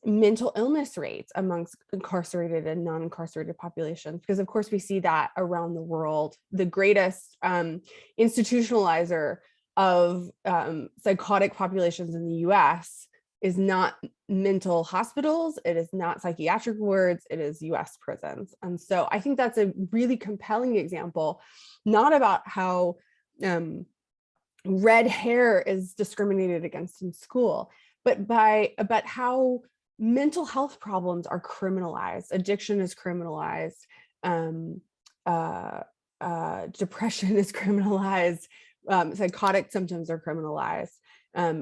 mental illness rates amongst incarcerated and non-incarcerated populations, because of course we see that around the world. The greatest institutionalizer of psychotic populations in the US is not mental hospitals, it is not psychiatric wards, it is US prisons. And so I think that's a really compelling example, not about how red hair is discriminated against in school, but how mental health problems are criminalized. Addiction is criminalized, depression is criminalized, psychotic symptoms are criminalized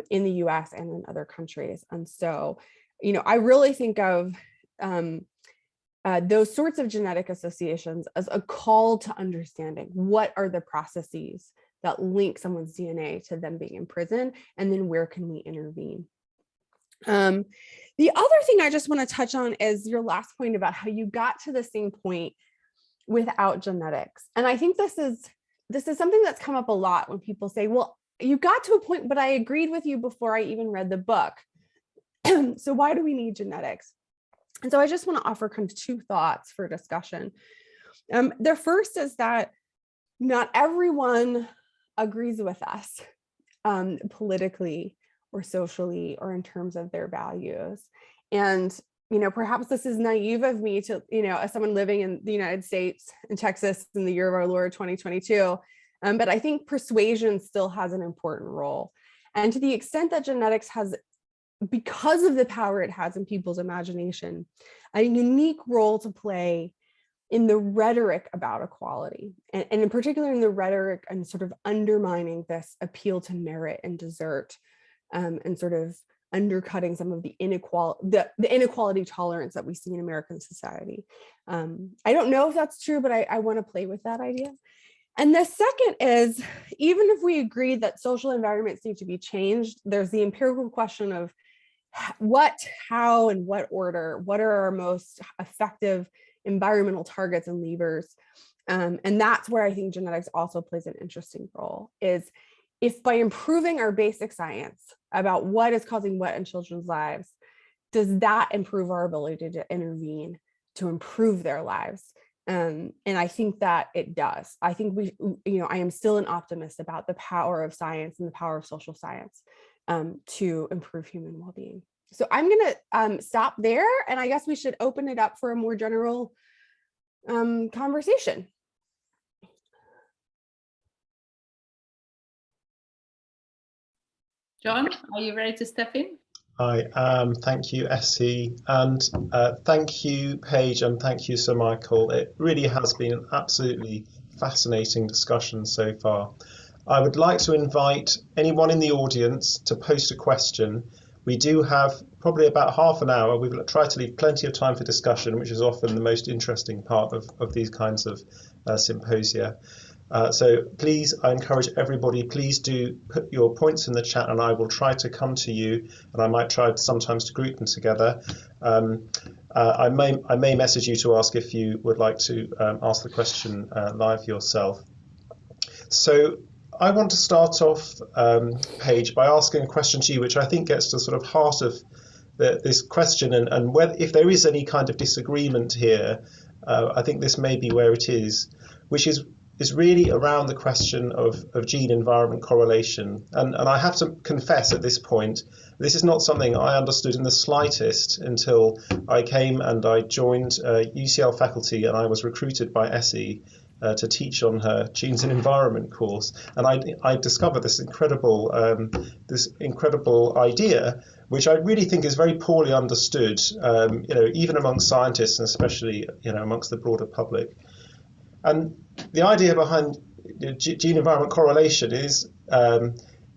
in the US and in other countries. And so, I really think of those sorts of genetic associations as a call to understanding what are the processes that link someone's DNA to them being in prison, and then where can we intervene? The other thing I just want to touch on is your last point about how you got to the same point without genetics. And I think this is something that's come up a lot when people say, well, you got to a point, but I agreed with you before I even read the book. So why do we need genetics? And so I just want to offer kind of two thoughts for discussion. The first is that not everyone agrees with us politically or socially or in terms of their values. And, perhaps this is naive of me to, as someone living in the United States, in Texas, in the year of our Lord 2022, but I think persuasion still has an important role. And to the extent that genetics has, because of the power it has in people's imagination, a unique role to play in the rhetoric about equality, and in particular in the rhetoric and sort of undermining this appeal to merit and desert, and sort of undercutting some of the inequality tolerance that we see in American society. I don't know if that's true, but I want to play with that idea. And the second is, even if we agree that social environments need to be changed, there's the empirical question of what, how, and what order, what are our most effective environmental targets and levers. And that's where I think genetics also plays an interesting role, is if by improving our basic science about what is causing what in children's lives, does that improve our ability to intervene to improve their lives? And I think that it does. I think I am still an optimist about the power of science and the power of social science to improve human well-being. So I'm going to stop there, and I guess we should open it up for a more general conversation. John, are you ready to step in? I am. Thank you, Essie, and thank you, Paige, and thank you, Sir Michael. It really has been an absolutely fascinating discussion so far. I would like to invite anyone in the audience to post a question. We do have probably about half an hour. We've tried to leave plenty of time for discussion, which is often the most interesting part of these kinds of symposia. So please, I encourage everybody, please do put your points in the chat, and I will try to come to you, and I might try sometimes to group them together. I may message you to ask if you would like to ask the question live yourself. So I want to start off, Paige, by asking a question to you, which I think gets to the sort of heart of this question, and whether, if there is any kind of disagreement here, I think this may be where it is, which is really around the question of gene-environment correlation. And I have to confess at this point, this is not something I understood in the slightest until I came and I joined UCL faculty, and I was recruited by Essie to teach on her Genes and Environment course. And I discovered this incredible idea, which I really think is very poorly understood, even among scientists, and especially amongst the broader public. And the idea behind gene-environment correlation is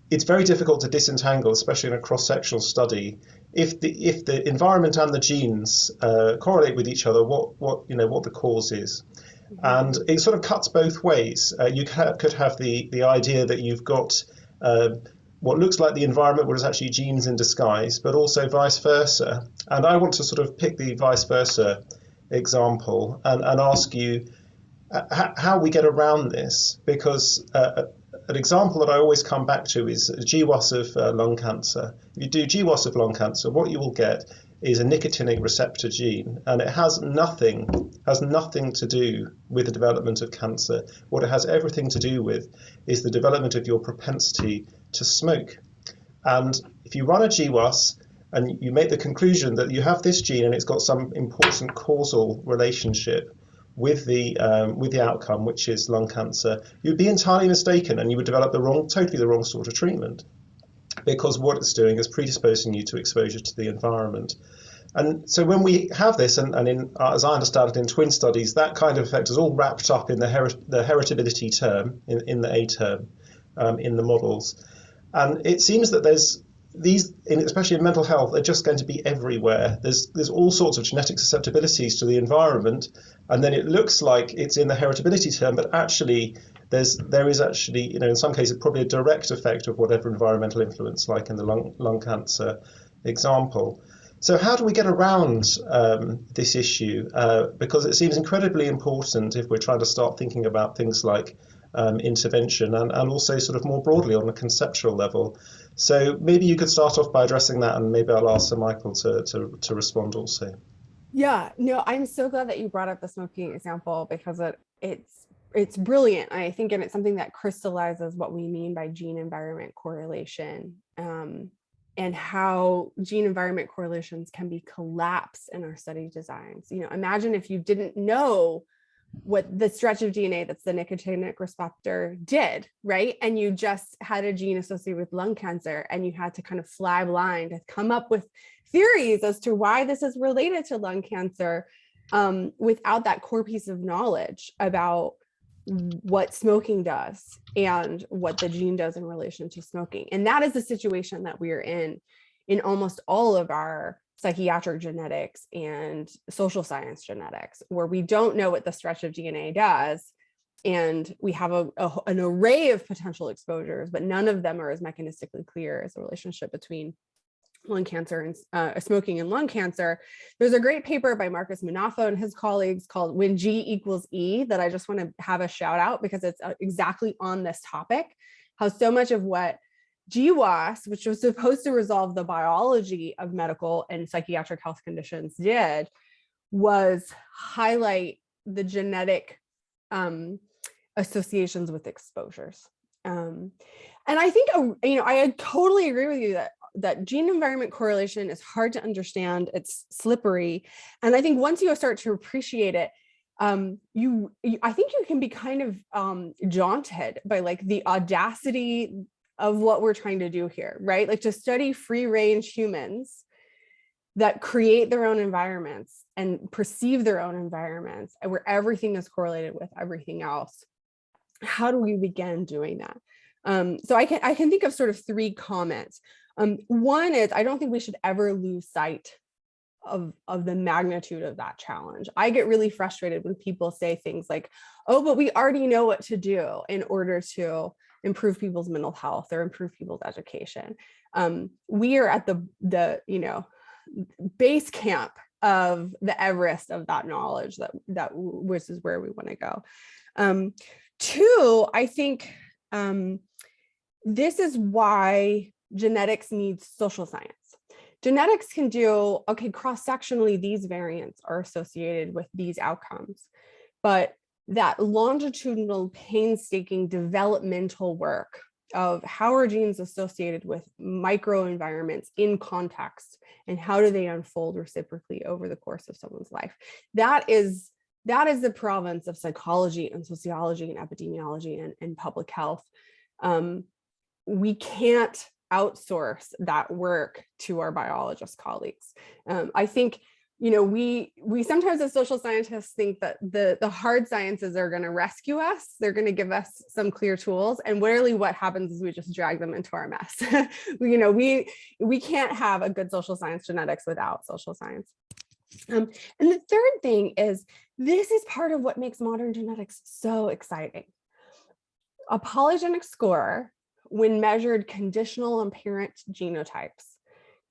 it's very difficult to disentangle, especially in a cross-sectional study, if the environment and the genes correlate with each other, what the cause is. And it sort of cuts both ways. You could have the idea that you've got what looks like the environment, but is actually genes in disguise, but also vice versa. And I want to sort of pick the vice versa example and ask you how we get around this, because an example that I always come back to is GWAS of lung cancer. If you do GWAS of lung cancer, what you will get is a nicotinic receptor gene, and it has nothing to do with the development of cancer. What it has everything to do with is the development of your propensity to smoke. And if you run a GWAS and you make the conclusion that you have this gene and it's got some important causal relationship with the outcome, which is lung cancer, you'd be entirely mistaken, and you would develop totally the wrong sort of treatment, because what it's doing is predisposing you to exposure to the environment. And so when we have this, and as I understand it in twin studies, that kind of effect is all wrapped up in the heritability term, in the A term, in the models. And it seems that there's these, especially in mental health, are just going to be everywhere. There's all sorts of genetic susceptibilities to the environment, and then it looks like it's in the heritability term, but actually there is actually, in some cases, probably a direct effect of whatever environmental influence, like in the lung cancer example. So how do we get around this issue? Because it seems incredibly important if we're trying to start thinking about things like intervention and also sort of more broadly on a conceptual level. So maybe you could start off by addressing that, and maybe I'll ask Sir Michael to respond also. Yeah, no, I'm so glad that you brought up the smoking example, because it's it's brilliant, I think, and it's something that crystallizes what we mean by gene environment correlation, and how gene environment correlations can be collapsed in our study designs. You know, imagine if you didn't know what the stretch of DNA that's the nicotinic receptor did, right? And you just had a gene associated with lung cancer, and you had to kind of fly blind to come up with theories as to why this is related to lung cancer, without that core piece of knowledge about what smoking does and what the gene does in relation to smoking. And that is the situation that we are in almost all of our psychiatric genetics and social science genetics, where we don't know what the stretch of DNA does. And we have an array of potential exposures, but none of them are as mechanistically clear as the relationship between lung cancer and smoking and lung cancer. There's a great paper by Marcus Manafo and his colleagues called When G Equals E that I just want to have a shout out, because it's exactly on this topic, how so much of what GWAS, which was supposed to resolve the biology of medical and psychiatric health conditions, did was highlight the genetic associations with exposures. And I think, you know, I totally agree with you that gene environment correlation is hard to understand. It's slippery. And I think once you start to appreciate it, I think you can be kind of jaunted by like the audacity of what we're trying to do here, right? Like to study free range humans that create their own environments and perceive their own environments, and where everything is correlated with everything else. How do we begin doing that? So I can think of sort of three comments. One is, I don't think we should ever lose sight of the magnitude of that challenge. I get really frustrated when people say things like, oh, but we already know what to do in order to improve people's mental health or improve people's education. We are at the you know, base camp of the Everest of that knowledge, that which is where we want to go. Two, I think this is why genetics needs social science. Genetics can do, okay, cross-sectionally, these variants are associated with these outcomes, but that longitudinal, painstaking developmental work of how are genes associated with microenvironments in context, and how do they unfold reciprocally over the course of someone's life. That is the province of psychology and sociology and epidemiology and public health. We can't outsource that work to our biologist colleagues. I think, you know, we sometimes as social scientists think that the hard sciences are going to rescue us. They're going to give us some clear tools, and rarely what happens is we just drag them into our mess. You know, we can't have a good social science genetics without social science. And the third thing is, this is part of what makes modern genetics so exciting. A polygenic score, when measured conditional on parent genotypes,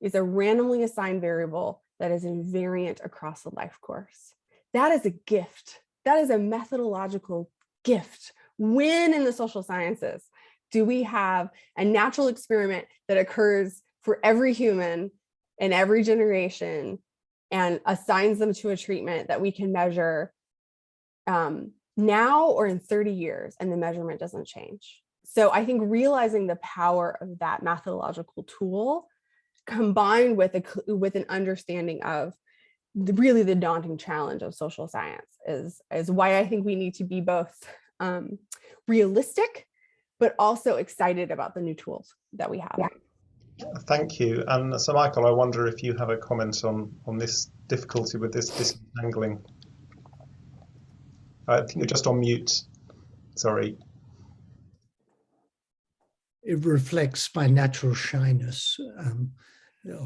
is a randomly assigned variable that is invariant across the life course. That is a gift. That is a methodological gift. When in the social sciences do we have a natural experiment that occurs for every human in every generation and assigns them to a treatment that we can measure now or in 30 years, and the measurement doesn't change? So I think realizing the power of that methodological tool, combined with an understanding of really the daunting challenge of social science, is why I think we need to be both realistic, but also excited about the new tools that we have. Yeah. Thank you. And so, Michael, I wonder if you have a comment on this difficulty with this disentangling. I think you're just on mute. Sorry. It reflects my natural shyness,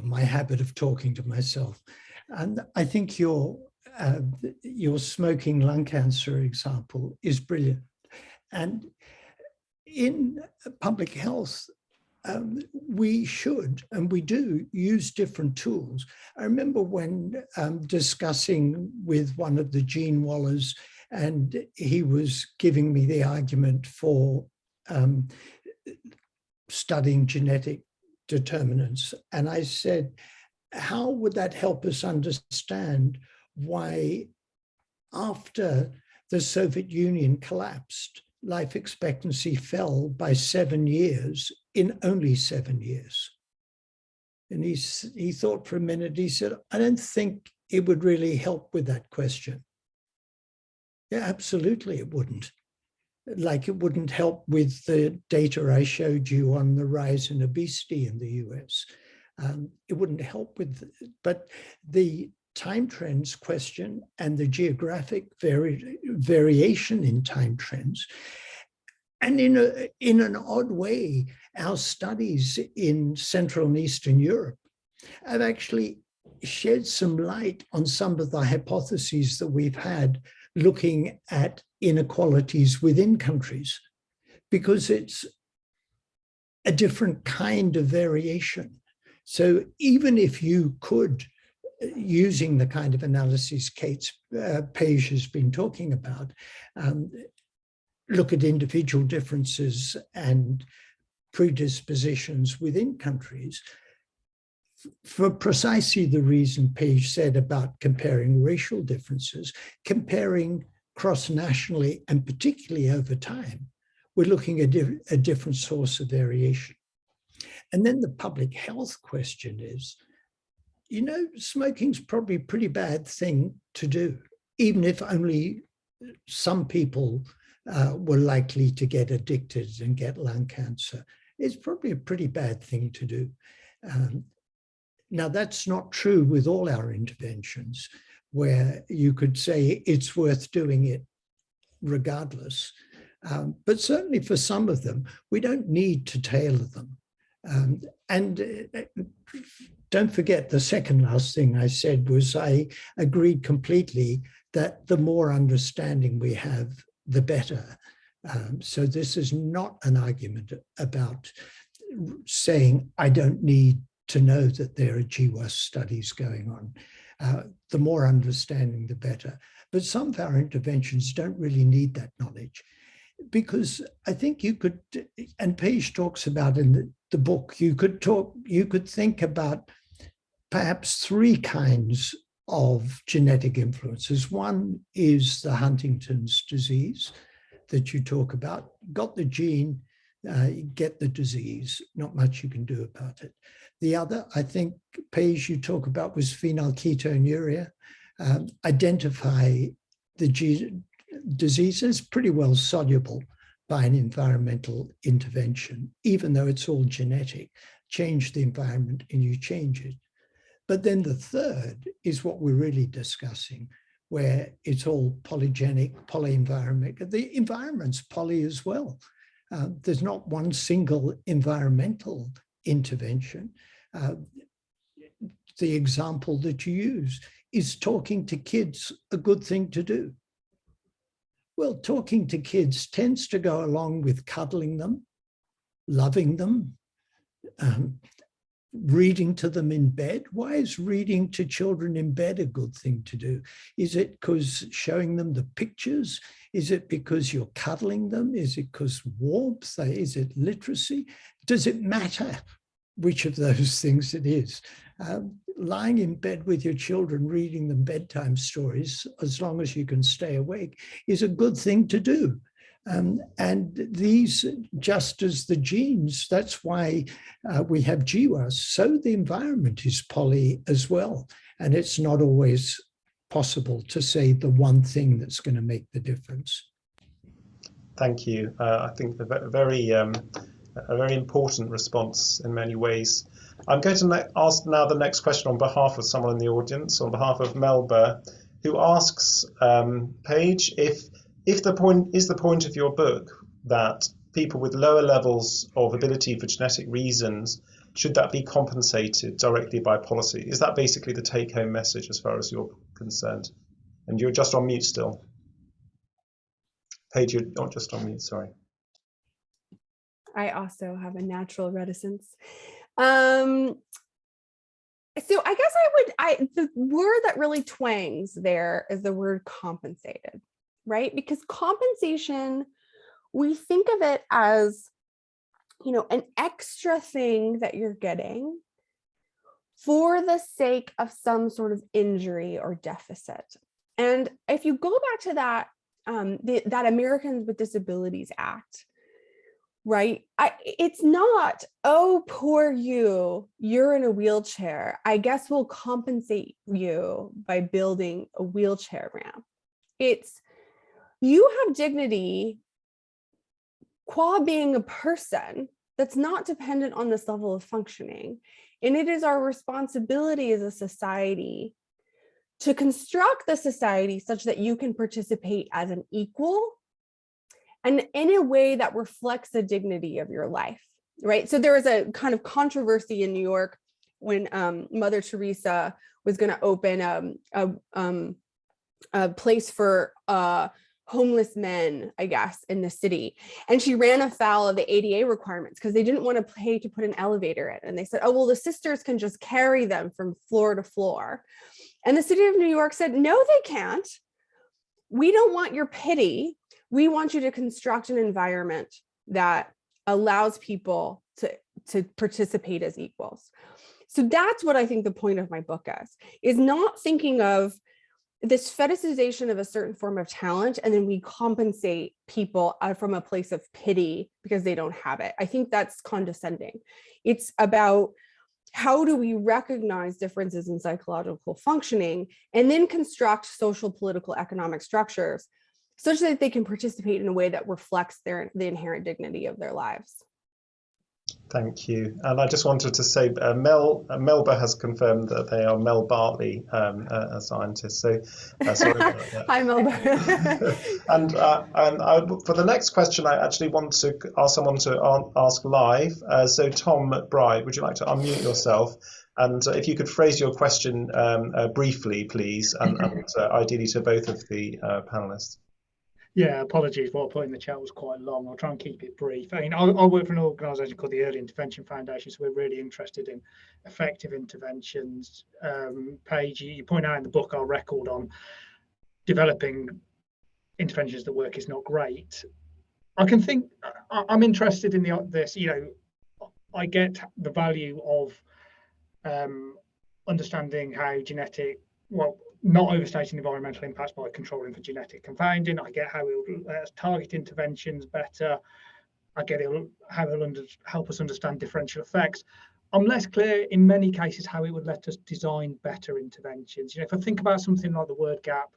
my habit of talking to myself. And I think your smoking lung cancer example is brilliant. And in public health, we should, and we do, use different tools. I remember when discussing with one of the gene wallers, and he was giving me the argument for studying genetic determinants. And I said, how would that help us understand why, after the Soviet Union collapsed, life expectancy fell by 7 years in only 7 years. And he thought for a minute, he said, I don't think it would really help with that question. Yeah, absolutely it wouldn't. Like it wouldn't help with the data I showed you on the rise in obesity in the US. It wouldn't help with, but the time trends question and the geographic variation in time trends. And in an odd way, our studies in Central and Eastern Europe have actually shed some light on some of the hypotheses that we've had looking at inequalities within countries, because it's a different kind of variation. So even if you could, using the kind of analysis Kate Paige has been talking about, look at individual differences and predispositions within countries, for precisely the reason Paige said about comparing racial differences, comparing cross-nationally and particularly over time, we're looking at a different source of variation. And then the public health question is, you know, smoking's probably a pretty bad thing to do, even if only some people were likely to get addicted and get lung cancer. It's probably a pretty bad thing to do. Now, that's not true with all our interventions, where you could say it's worth doing it regardless. But certainly for some of them, we don't need to tailor them. And don't forget, the second last thing I said was I agreed completely that the more understanding we have, the better. So this is not an argument about saying I don't need to know that there are GWAS studies going on. The more understanding, the better. But some of our interventions don't really need that knowledge, because I think you could, and Paige talks about in the book, you could think about perhaps 3 kinds of genetic influences. One is the Huntington's disease that you talk about. Got the gene, get the disease, not much you can do about it. The other, I think, Paige, you talk about was phenylketonuria. Identify the disease is pretty well soluble by an environmental intervention, even though it's all genetic. Change the environment and you change it. But then the third is what we're really discussing, where it's all polygenic, polyenvironment. The environment's poly as well. There's not one single environmental intervention. The example that you use, is talking to kids a good thing to do? Well, talking to kids tends to go along with cuddling them, loving them, reading to them in bed. Why is reading to children in bed a good thing to do? Is it because showing them the pictures? Is it because you're cuddling them? Is it because warmth? Is it literacy? Does it matter which of those things it is? Lying in bed with your children, reading them bedtime stories, as long as you can stay awake, is a good thing to do. And these, just as the genes, that's why we have GWAS. So the environment is poly as well. And it's not always possible to say the one thing that's going to make the difference. Thank you. I think a very important response in many ways. I'm going to ask now the next question on behalf of someone in the audience, on behalf of Melba, who asks Paige, if the point of your book that people with lower levels of ability for genetic reasons, should that be compensated directly by policy? Is that basically the take-home message as far as you're concerned? And you're just on mute still. Paige, you're not just on mute, sorry. I also have a natural reticence. So I guess the word that really twangs there is the word compensated, right? Because compensation, we think of it as, an extra thing that you're getting for the sake of some sort of injury or deficit. And if you go back to that that Americans with Disabilities Act, right? It's not, oh, poor you, you're in a wheelchair, I guess we'll compensate you by building a wheelchair ramp. It's, you have dignity qua being a person that's not dependent on this level of functioning. And it is our responsibility as a society to construct the society such that you can participate as an equal and in a way that reflects the dignity of your life, right? So there was a kind of controversy in New York when Mother Teresa was going to open a place for homeless men, I guess, in the city. And she ran afoul of the ADA requirements because they didn't want to pay to put an elevator in. And they said, oh, well, the sisters can just carry them from floor to floor. And the city of New York said, no, they can't. We don't want your pity. We want you to construct an environment that allows people to participate as equals. So that's what I think the point of my book is not thinking of this fetishization of a certain form of talent, and then we compensate people from a place of pity because they don't have it. I think that's condescending. It's about how do we recognize differences in psychological functioning and then construct social, political, economic structures such that they can participate in a way that reflects the inherent dignity of their lives. Thank you. And I just wanted to say, Melba has confirmed that they are Mel Bartley, a scientist. So sorry about that. Hi, Melba. and for the next question, I actually want to ask someone to ask live. So Tom McBride, would you like to unmute yourself? And if you could phrase your question briefly, please, and ideally to both of the panelists. Yeah, apologies. What I put in the chat was quite long. I'll try and keep it brief. I mean, I work for an organisation called the Early Intervention Foundation, so we're really interested in effective interventions. Paige, you point out in the book our record on developing interventions that work is not great. I'm interested in this. You know, I get the value of understanding how not overstating environmental impacts by controlling for genetic confounding. I get how it will let us target interventions better. I get how it will help us understand differential effects. I'm less clear in many cases how it would let us design better interventions. You know, if I think about something like the word gap,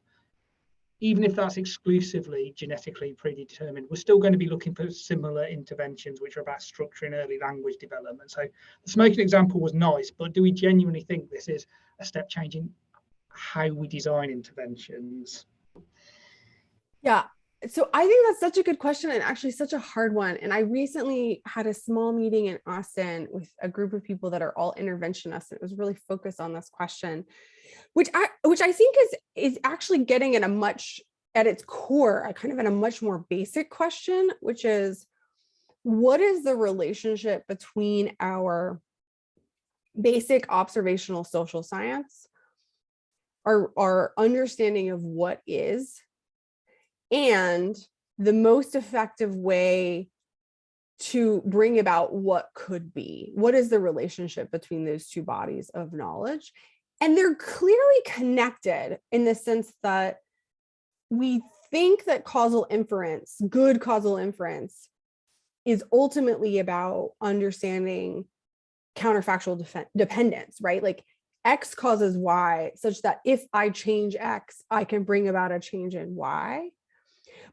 even if that's exclusively genetically predetermined, we're still going to be looking for similar interventions which are about structuring early language development. So the smoking example was nice, but do we genuinely think this is a step change in how we design interventions? Yeah, so I think that's such a good question and actually such a hard one. And I recently had a small meeting in Austin with a group of people that are all interventionists. It was really focused on this question, which I think is actually getting at its core, a kind of in a much more basic question, which is, what is the relationship between our basic observational social science, our understanding of what is, and the most effective way to bring about what could be? What is the relationship between those two bodies of knowledge? And they're clearly connected in the sense that we think that causal inference, good causal inference, is ultimately about understanding counterfactual dependence, right? Like X causes Y, such that if I change X, I can bring about a change in Y.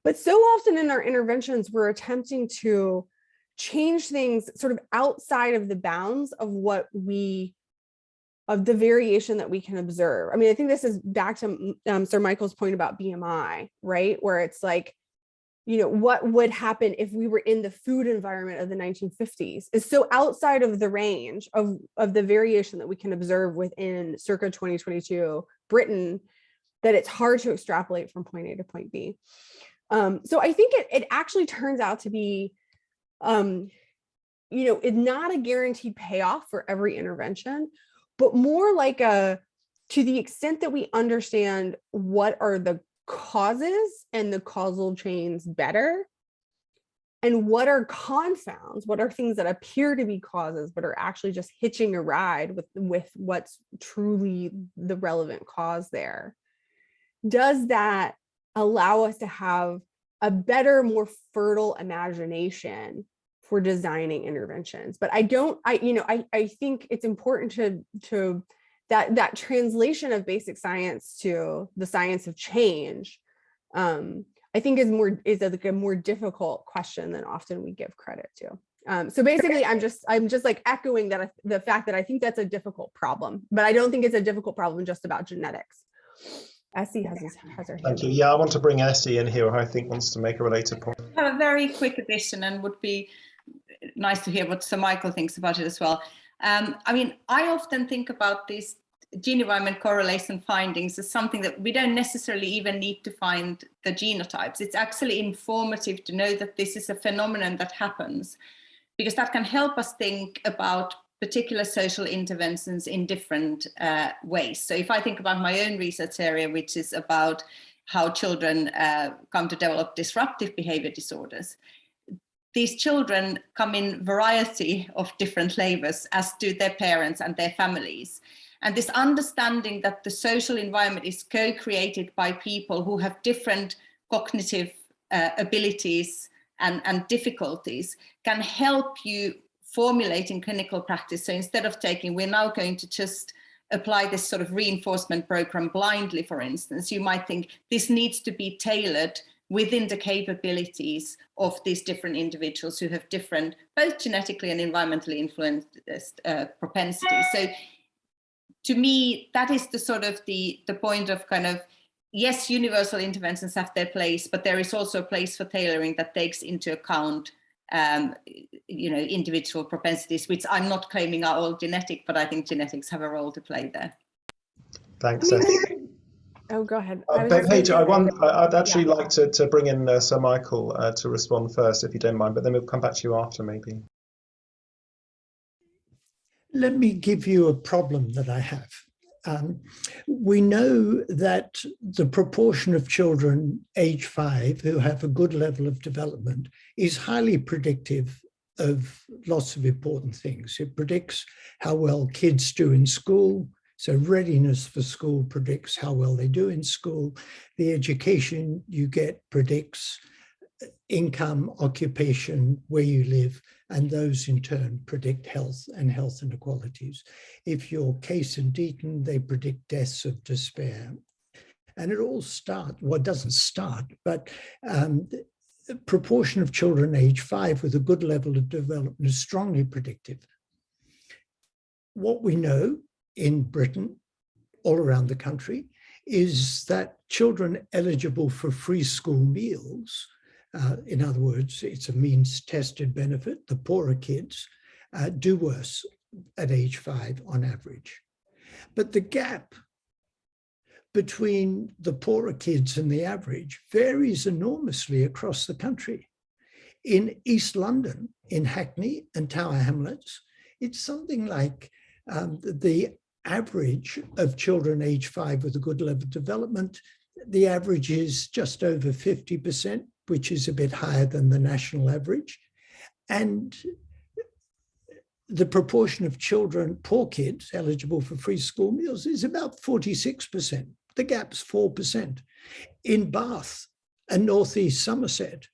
But so often in our interventions, we're attempting to change things sort of outside of the bounds of of the variation that we can observe. I mean, I think this is back to Sir Michael's point about BMI, right? Where it's like, you know, what would happen if we were in the food environment of the 1950s is so outside of the range of the variation that we can observe within circa 2022 Britain that it's hard to extrapolate from point A to point B. So I think it actually turns out to be, you know, it's not a guaranteed payoff for every intervention, but more like to the extent that we understand what are the causes and the causal chains better, and what are confounds, what are things that appear to be causes but are actually just hitching a ride with what's truly the relevant cause there. Does that allow us to have a better, more fertile imagination for designing interventions. But I think it's important to that translation of basic science to the science of change, I think is like a more difficult question than often we give credit to. So basically, I'm just like echoing that the fact that I think that's a difficult problem, but I don't think it's a difficult problem just about genetics. Essie has her hand. Thank you. Yeah, I want to bring Essie in here, who I think wants to make a related point. I have a very quick addition, and would be nice to hear what Sir Michael thinks about it as well. I mean, I often think about these gene environment correlation findings as something that we don't necessarily even need to find the genotypes. It's actually informative to know that this is a phenomenon that happens, because that can help us think about particular social interventions in different ways. So if I think about my own research area, which is about how children come to develop disruptive behavior disorders, these children come in variety of different flavors, as do their parents and their families. And this understanding that the social environment is co-created by people who have different cognitive abilities and difficulties can help you formulate in clinical practice. So instead of we're now going to just apply this sort of reinforcement program blindly, for instance, you might think this needs to be tailored within the capabilities of these different individuals who have different, both genetically and environmentally influenced propensities. So to me, that is the sort of the point of kind of, yes, universal interventions have their place, but there is also a place for tailoring that takes into account individual propensities, which I'm not claiming are all genetic, but I think genetics have a role to play there. Thanks, Essie. Oh, go ahead. Paige, I'd actually like to bring in Sir Michael to respond first, if you don't mind, but then we'll come back to you after, maybe. Let me give you a problem that I have. We know that the proportion of children age 5 who have a good level of development is highly predictive of lots of important things. It predicts how well kids do in school. So readiness for school predicts how well they do in school. The education you get predicts income, occupation, where you live, and those in turn predict health and health inequalities. If you're Case and Deaton, they predict deaths of despair. And it all starts, well, it doesn't start, but the proportion of children age 5 with a good level of development is strongly predictive. What we know in Britain, all around the country, is that children eligible for free school meals, in other words, it's a means-tested benefit, the poorer kids do worse at age 5 on average. But the gap between the poorer kids and the average varies enormously across the country. In East London, in Hackney and Tower Hamlets, it's something like the average of children age 5 with a good level of development, the average is just over 50%, which is a bit higher than the national average. And the proportion of children, poor kids, eligible for free school meals is about 46%. The gap's 4%. In Bath and Northeast Somerset,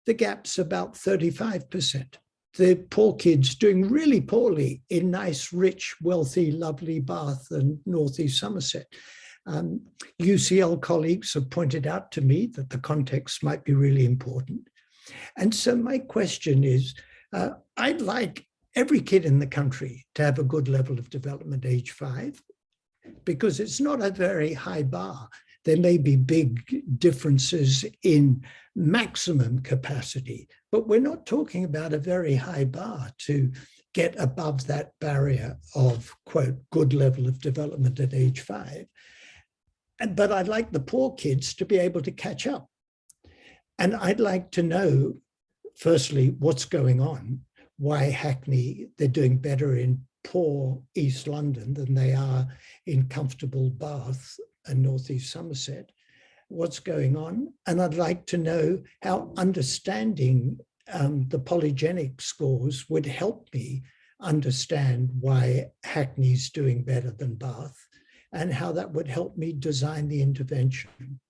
the gap's about 35%. The poor kids doing really poorly in nice, rich, wealthy, lovely Bath and Northeast Somerset. UCL colleagues have pointed out to me that the context might be really important. And so my question is, I'd like every kid in the country to have a good level of development age 5, because it's not a very high bar. There may be big differences in maximum capacity, but we're not talking about a very high bar to get above that barrier of, quote, good level of development at age 5. But I'd like the poor kids to be able to catch up. And I'd like to know, firstly, what's going on, why Hackney, they're doing better in poor East London than they are in comfortable Bath and Northeast Somerset, what's going on. And I'd like to know how understanding the polygenic scores would help me understand why Hackney's doing better than Bath, and how that would help me design the intervention.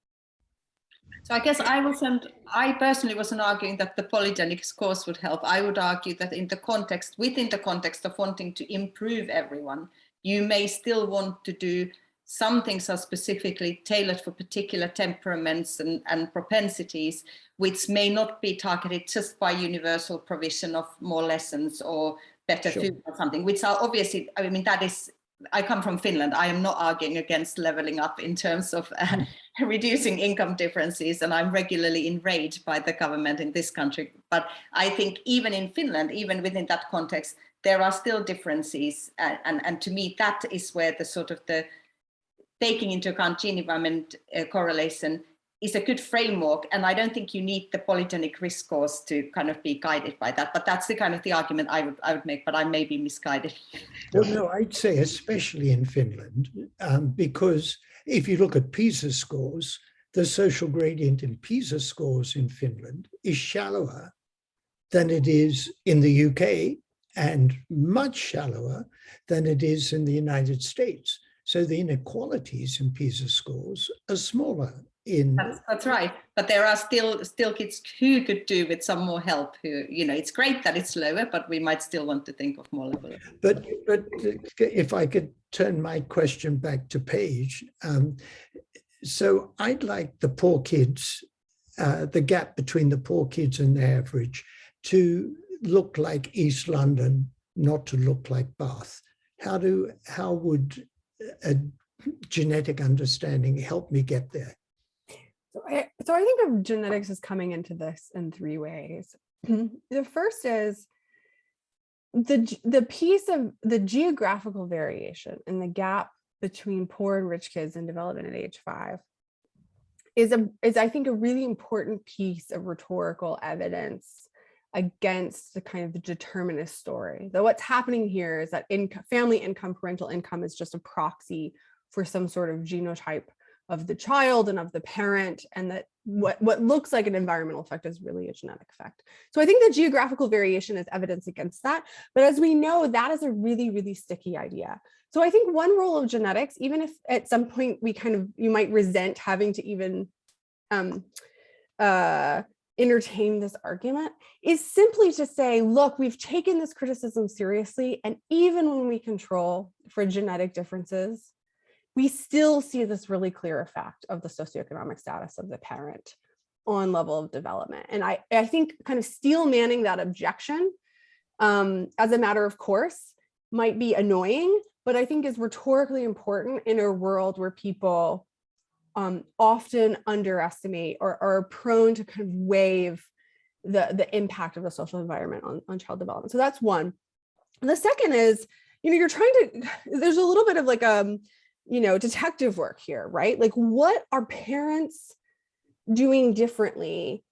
So I guess I personally wasn't arguing that the polygenic scores would help. I would argue that within the context of wanting to improve everyone, you may still want to do some things are specifically tailored for particular temperaments and propensities, which may not be targeted just by universal provision of more lessons or better food or something, which are obviously, I mean, I come from Finland. I am not arguing against leveling up in terms of reducing income differences, and I'm regularly enraged by the government in this country. But I think even in Finland, even within that context, there are still differences. And to me, that is where the sort of the taking into account gene environment correlation is a good framework. And I don't think you need the polygenic risk scores to kind of be guided by that. But that's the kind of the argument I would make, but I may be misguided. Well, no, I'd say especially in Finland, because if you look at PISA scores, the social gradient in PISA scores in Finland is shallower than it is in the UK and much shallower than it is in the United States. So the inequalities in PISA scores are smaller. That's right, but there are still kids who could do with some more help. Who, you know, it's great that it's lower, but we might still want to think of more level. But if I could turn my question back to Paige, so I'd like the poor kids, the gap between the poor kids and the average, to look like East London, not to look like Bath. How would a genetic understanding help me get there? So I think of genetics as coming into this in three ways. The first is the piece of the geographical variation and the gap between poor and rich kids in development at age 5 is I think a really important piece of rhetorical evidence against the kind of the determinist story. That what's happening here is that family income, parental income is just a proxy for some sort of genotype of the child and of the parent, and that what looks like an environmental effect is really a genetic effect. So I think the geographical variation is evidence against that. But as we know, that is a really, really sticky idea. So I think one role of genetics, even if at some point you might resent having to even entertain this argument, is simply to say, look, we've taken this criticism seriously, and even when we control for genetic differences, we still see this really clear effect of the socioeconomic status of the parent on level of development. And I think kind of steel manning that objection as a matter of course might be annoying, but I think is rhetorically important in a world where people often underestimate or are prone to kind of waive the impact of the social environment on child development. So that's one. The second is, you're trying to, there's a little bit of like detective work here, right? Like, what are parents doing differently?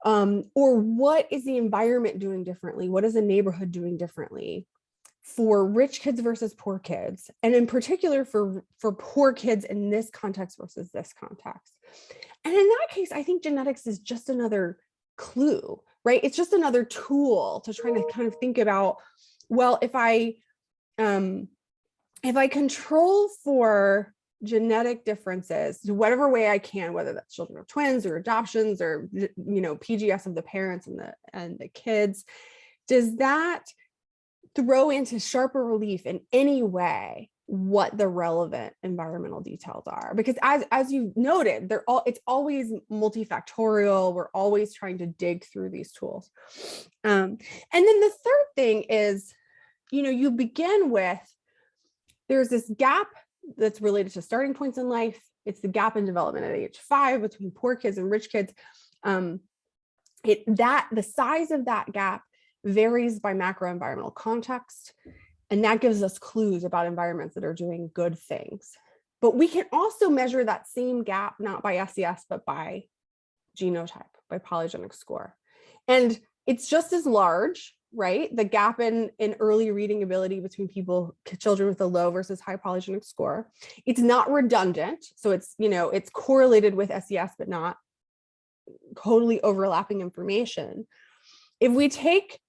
Or what is the environment doing differently? What is the neighborhood doing differently for rich kids versus poor kids? And in particular for poor kids in this context versus this context. And in that case, I think genetics is just another clue, right? It's just another tool to try to kind of think about, well, if I control for genetic differences to whatever way I can, whether that's children of twins or adoptions or PGS of the parents and the kids, does that throw into sharper relief in any way what the relevant environmental details are? Because as you noted, it's always multifactorial. We're always trying to dig through these tools. And then the third thing is, you begin with, there's this gap that's related to starting points in life. It's the gap in development at age 5 between poor kids and rich kids. The size of that gap varies by macro environmental context, and that gives us clues about environments that are doing good things. But we can also measure that same gap not by SES but by genotype, by polygenic score, and it's just as large. Right? The gap in early reading ability between children with a low versus high polygenic score. It's not redundant. So it's correlated with SES, but not totally overlapping information. If we take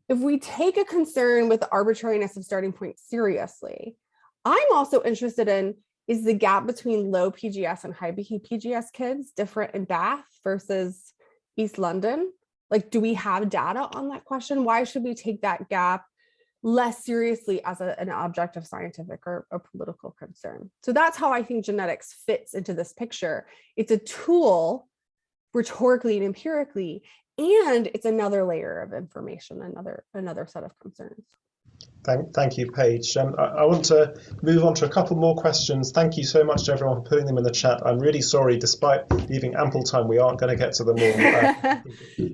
a concern with the arbitrariness of starting point seriously, I'm also interested in, is the gap between low PGS and high PGS kids different in Bath versus East London? Like, do we have data on that question? Why should we take that gap less seriously as an object of scientific or political concern? So that's how I think genetics fits into this picture. It's a tool rhetorically and empirically, and it's another layer of information, another set of concerns. Thank you, Paige. I want to move on to a couple more questions. Thank you so much to everyone for putting them in the chat. I'm really sorry, despite leaving ample time, we aren't going to get to them all.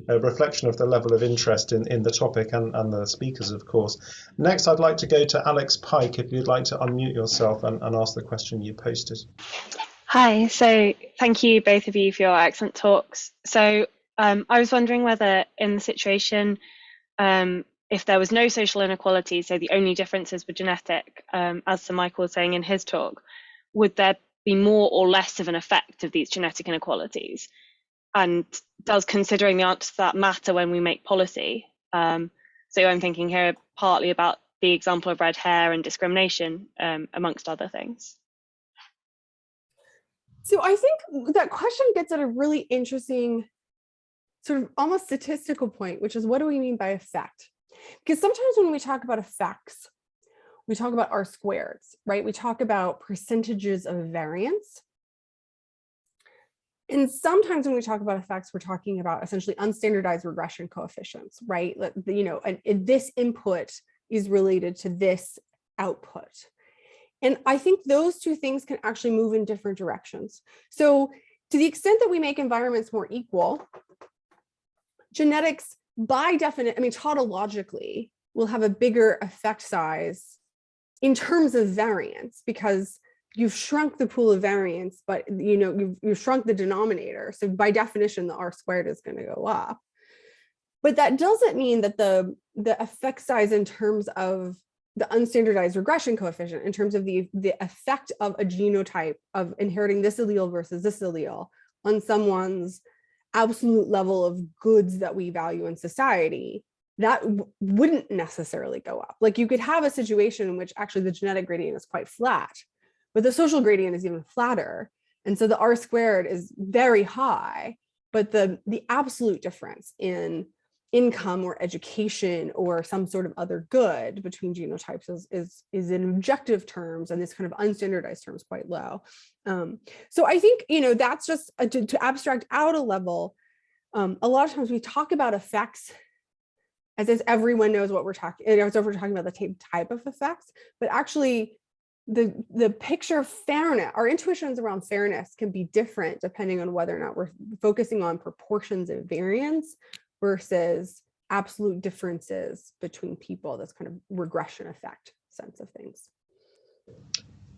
A reflection of the level of interest in the topic and the speakers, of course. Next, I'd like to go to Alex Pike, if you'd like to unmute yourself and ask the question you posted. Hi, so thank you both of you for your excellent talks. So I was wondering whether in the situation, if there was no social inequality, so the only differences were genetic, as Sir Michael was saying in his talk, would there be more or less of an effect of these genetic inequalities? And does considering the answer to that matter when we make policy? So I'm thinking here partly about the example of red hair and discrimination, amongst other things. So I think that question gets at a really interesting sort of almost statistical point, which is, what do we mean by effect? Because sometimes when we talk about effects, we talk about R-squareds, right? We talk about percentages of variance. And sometimes when we talk about effects, we're talking about essentially unstandardized regression coefficients, right? You know, and this input is related to this output. And I think those two things can actually move in different directions. So to the extent that we make environments more equal, genetics by definition, I mean, tautologically, will have a bigger effect size in terms of variance, because you've shrunk the pool of variance, but you know, you've shrunk the denominator. So by definition, the R-squared is going to go up. But that doesn't mean that the effect size in terms of the unstandardized regression coefficient, in terms of the effect of a genotype of inheriting this allele versus this allele on someone's absolute level of goods that we value in society, that wouldn't necessarily go up. Like, you could have a situation in which actually the genetic gradient is quite flat, but the social gradient is even flatter. And so the R-squared is very high, but the absolute difference in income or education or some sort of other good between genotypes is in objective terms, and this kind of unstandardized terms, quite low. So I think, you know, that's just to abstract out a level. A lot of times we talk about effects as if everyone knows what we're talking, as if we're talking about the type of effects, but actually the picture of fairness, our intuitions around fairness can be different depending on whether or not we're focusing on proportions of variance versus absolute differences between people, this kind of regression effect sense of things.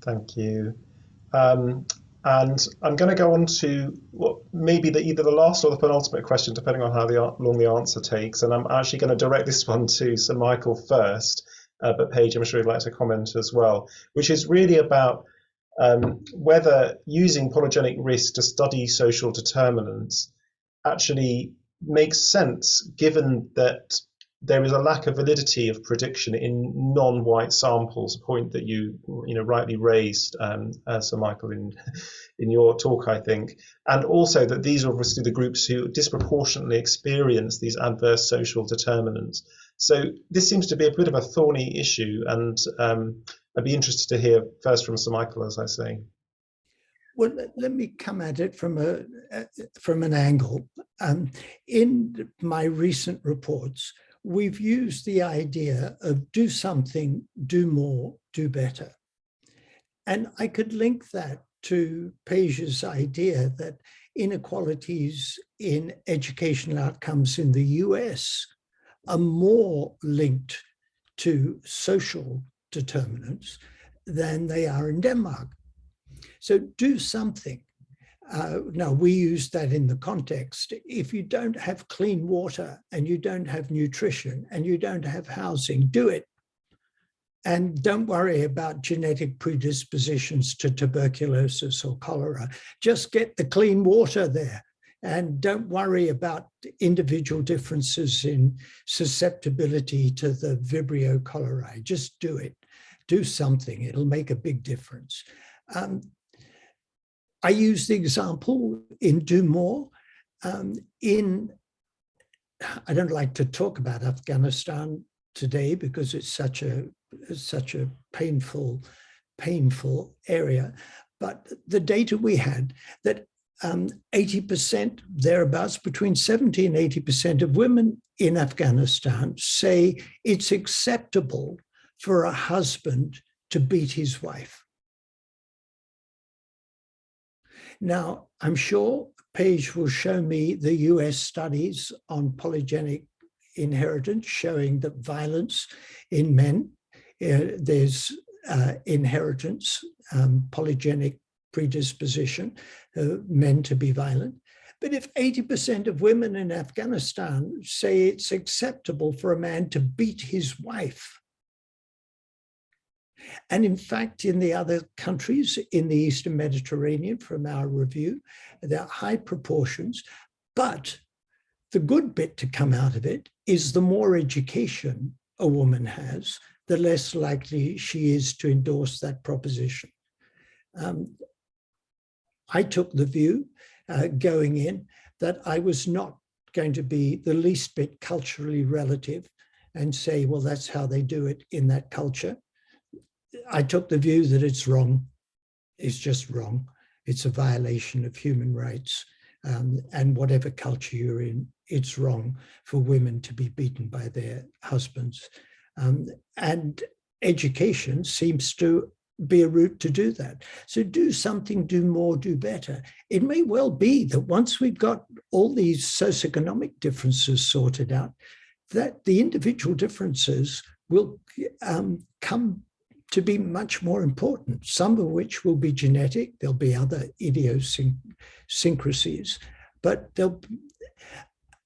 Thank you. And I'm going to go on to what maybe either the last or the penultimate question, depending on how long the answer takes. And I'm actually going to direct this one to Sir Michael first, but Paige, I'm sure you'd like to comment as well, which is really about whether using polygenic risk to study social determinants actually makes sense, given that there is a lack of validity of prediction in non-white samples, a point that you rightly raised, Sir Michael, in your talk, I think, and also that these are obviously the groups who disproportionately experience these adverse social determinants. So this seems to be a bit of a thorny issue, and I'd be interested to hear first from Sir Michael, as I say. Well, let me come at it from an angle. In my recent reports, we've used the idea of do something, do more, do better. And I could link that to Paige's idea that inequalities in educational outcomes in the US are more linked to social determinants than they are in Denmark. So do something. Now, we use that in the context. If you don't have clean water and you don't have nutrition and you don't have housing, do it. And don't worry about genetic predispositions to tuberculosis or cholera. Just get the clean water there. And don't worry about individual differences in susceptibility to the Vibrio cholerae. Just do it. Do something. It'll make a big difference. I use the example in Do More. I don't like to talk about Afghanistan today because it's such a painful area. But the data we had that 80%, thereabouts, between 70 and 80% of women in Afghanistan say it's acceptable for a husband to beat his wife. Now, I'm sure Paige will show me the US studies on polygenic inheritance showing that violence in men, there's inheritance, polygenic predisposition, men to be violent. But if 80% of women in Afghanistan say it's acceptable for a man to beat his wife, and in fact, in the other countries in the Eastern Mediterranean, from our review, there are high proportions, but the good bit to come out of it is the more education a woman has, the less likely she is to endorse that proposition. I took the view going in that I was not going to be the least bit culturally relative and say, well, that's how they do it in that culture. I took the view that it's wrong. It's just wrong. It's a violation of human rights. And whatever culture you're in, it's wrong for women to be beaten by their husbands. And education seems to be a route to do that. So do something, do more, do better. It may well be that once we've got all these socioeconomic differences sorted out, that the individual differences will come to be much more important, some of which will be genetic. There'll be other idiosyncrasies, but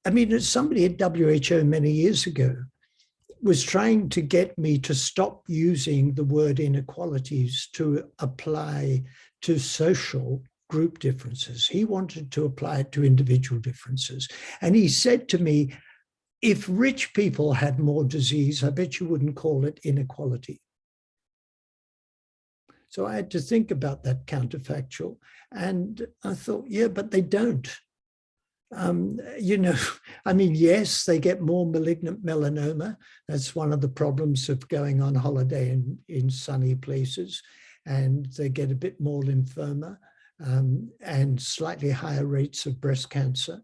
as somebody at WHO many years ago was trying to get me to stop using the word inequalities to apply to social group differences. He wanted to apply it to individual differences. And he said to me, if rich people had more disease, I bet you wouldn't call it inequality. So I had to think about that counterfactual. And I thought, yeah, but they don't. Yes, they get more malignant melanoma. That's one of the problems of going on holiday in sunny places. And they get a bit more lymphoma and slightly higher rates of breast cancer.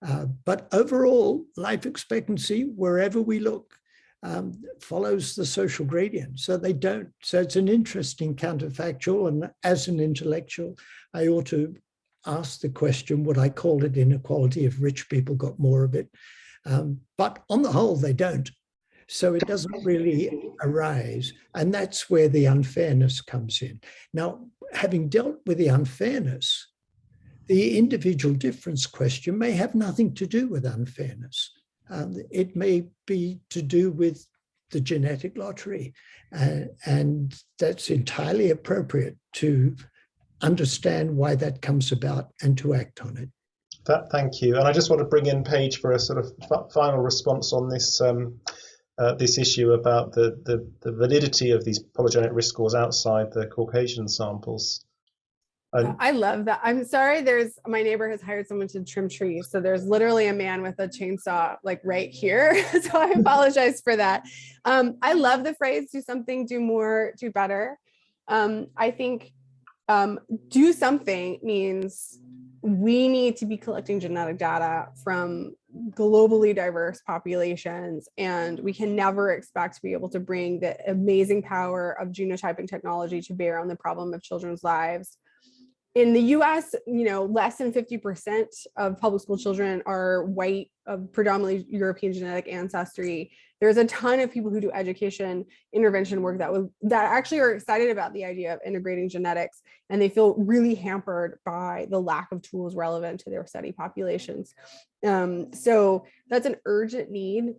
But overall, life expectancy, wherever we look, follows the social gradient. So they don't. So it's an interesting counterfactual. And as an intellectual, I ought to ask the question, would I call it inequality if rich people got more of it? But on the whole, they don't. So it doesn't really arise. And that's where the unfairness comes in. Now, having dealt with the unfairness, the individual difference question may have nothing to do with unfairness. It may be to do with the genetic lottery. And that's entirely appropriate to understand why that comes about and to act on it. Thank you. And I just want to bring in Paige for a sort of final response on this this issue about the validity of these polygenic risk scores outside the Caucasian samples. I love that. I'm sorry, my neighbor has hired someone to trim trees. So there's literally a man with a chainsaw like right here. So I apologize for that. I love the phrase, do something, do more, do better. I think do something means we need to be collecting genetic data from globally diverse populations, and we can never expect to be able to bring the amazing power of genotyping technology to bear on the problem of children's lives. In the US, less than 50% of public school children are white, of predominantly European genetic ancestry. There's a ton of people who do education intervention work that actually are excited about the idea of integrating genetics, and they feel really hampered by the lack of tools relevant to their study populations. So that's an urgent need.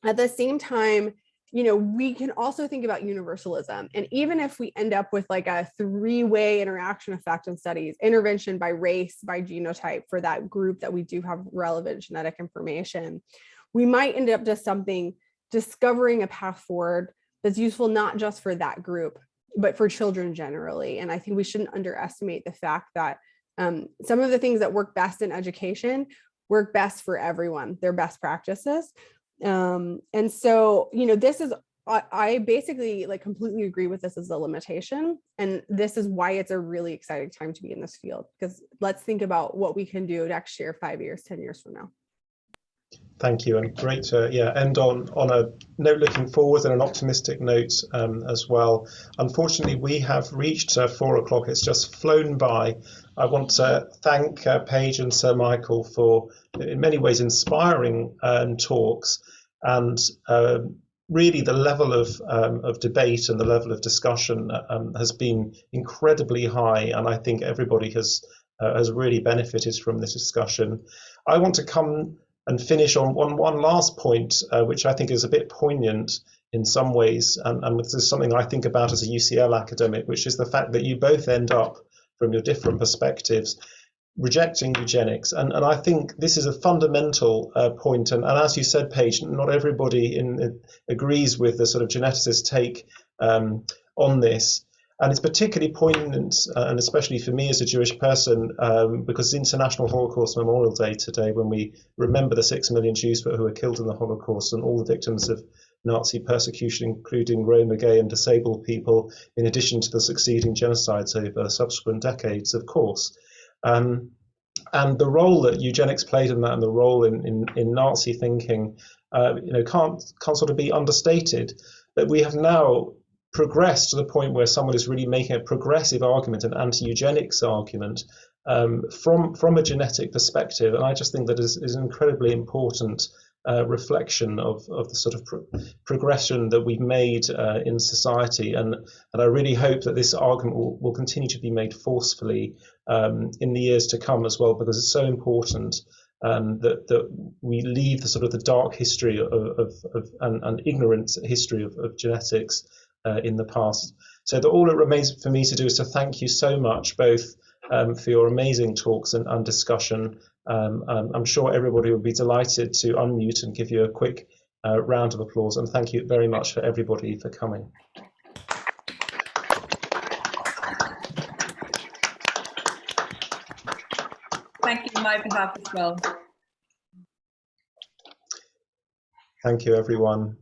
At the same time, we can also think about universalism. And even if we end up with like a three-way interaction effect in studies, intervention by race, by genotype for that group that we do have relevant genetic information, we might end up discovering a path forward that's useful not just for that group but for children generally. And I think we shouldn't underestimate the fact that some of the things that work best in education work best for everyone. They're best practices. And so, you know, this is, I basically like completely agree with this as a limitation. And this is why it's a really exciting time to be in this field, because let's think about what we can do next year, 5 years, 10 years from now. Thank you, and great to end on a note looking forward and an optimistic note as well. Unfortunately, we have reached 4 o'clock. It's just flown by. I want to thank Paige and Sir Michael for, in many ways, inspiring talks, and really the level of debate and the level of discussion has been incredibly high, and I think everybody has really benefited from this discussion. I want to come and finish on one last point, which I think is a bit poignant in some ways, and this is something I think about as a UCL academic, which is the fact that you both end up, from your different perspectives, rejecting eugenics. And I think this is a fundamental point, and as you said, Paige, not everybody agrees with the sort of geneticist take on this. And it's particularly poignant, and especially for me as a Jewish person, because it's International Holocaust Memorial Day today, when we remember the 6 million Jews who were killed in the Holocaust and all the victims of Nazi persecution, including Roma, gay and disabled people, in addition to the succeeding genocides over subsequent decades, of course. And the role that eugenics played in that, and the role in Nazi thinking, can't sort of be understated. That we have now progressed to the point where someone is really making a progressive argument, an anti-eugenics argument, from a genetic perspective, and I just think that is an incredibly important reflection of the sort of progression that we've made in society, and I really hope that this argument will continue to be made forcefully in the years to come as well, because it's so important that we leave the sort of the dark history and ignorant history of genetics in the past. So that all it remains for me to do is to thank you so much, both for your amazing talks and discussion. I'm sure everybody will be delighted to unmute and give you a quick round of applause, and thank you very much for everybody for coming. Thank you on my behalf as well. Thank you, everyone.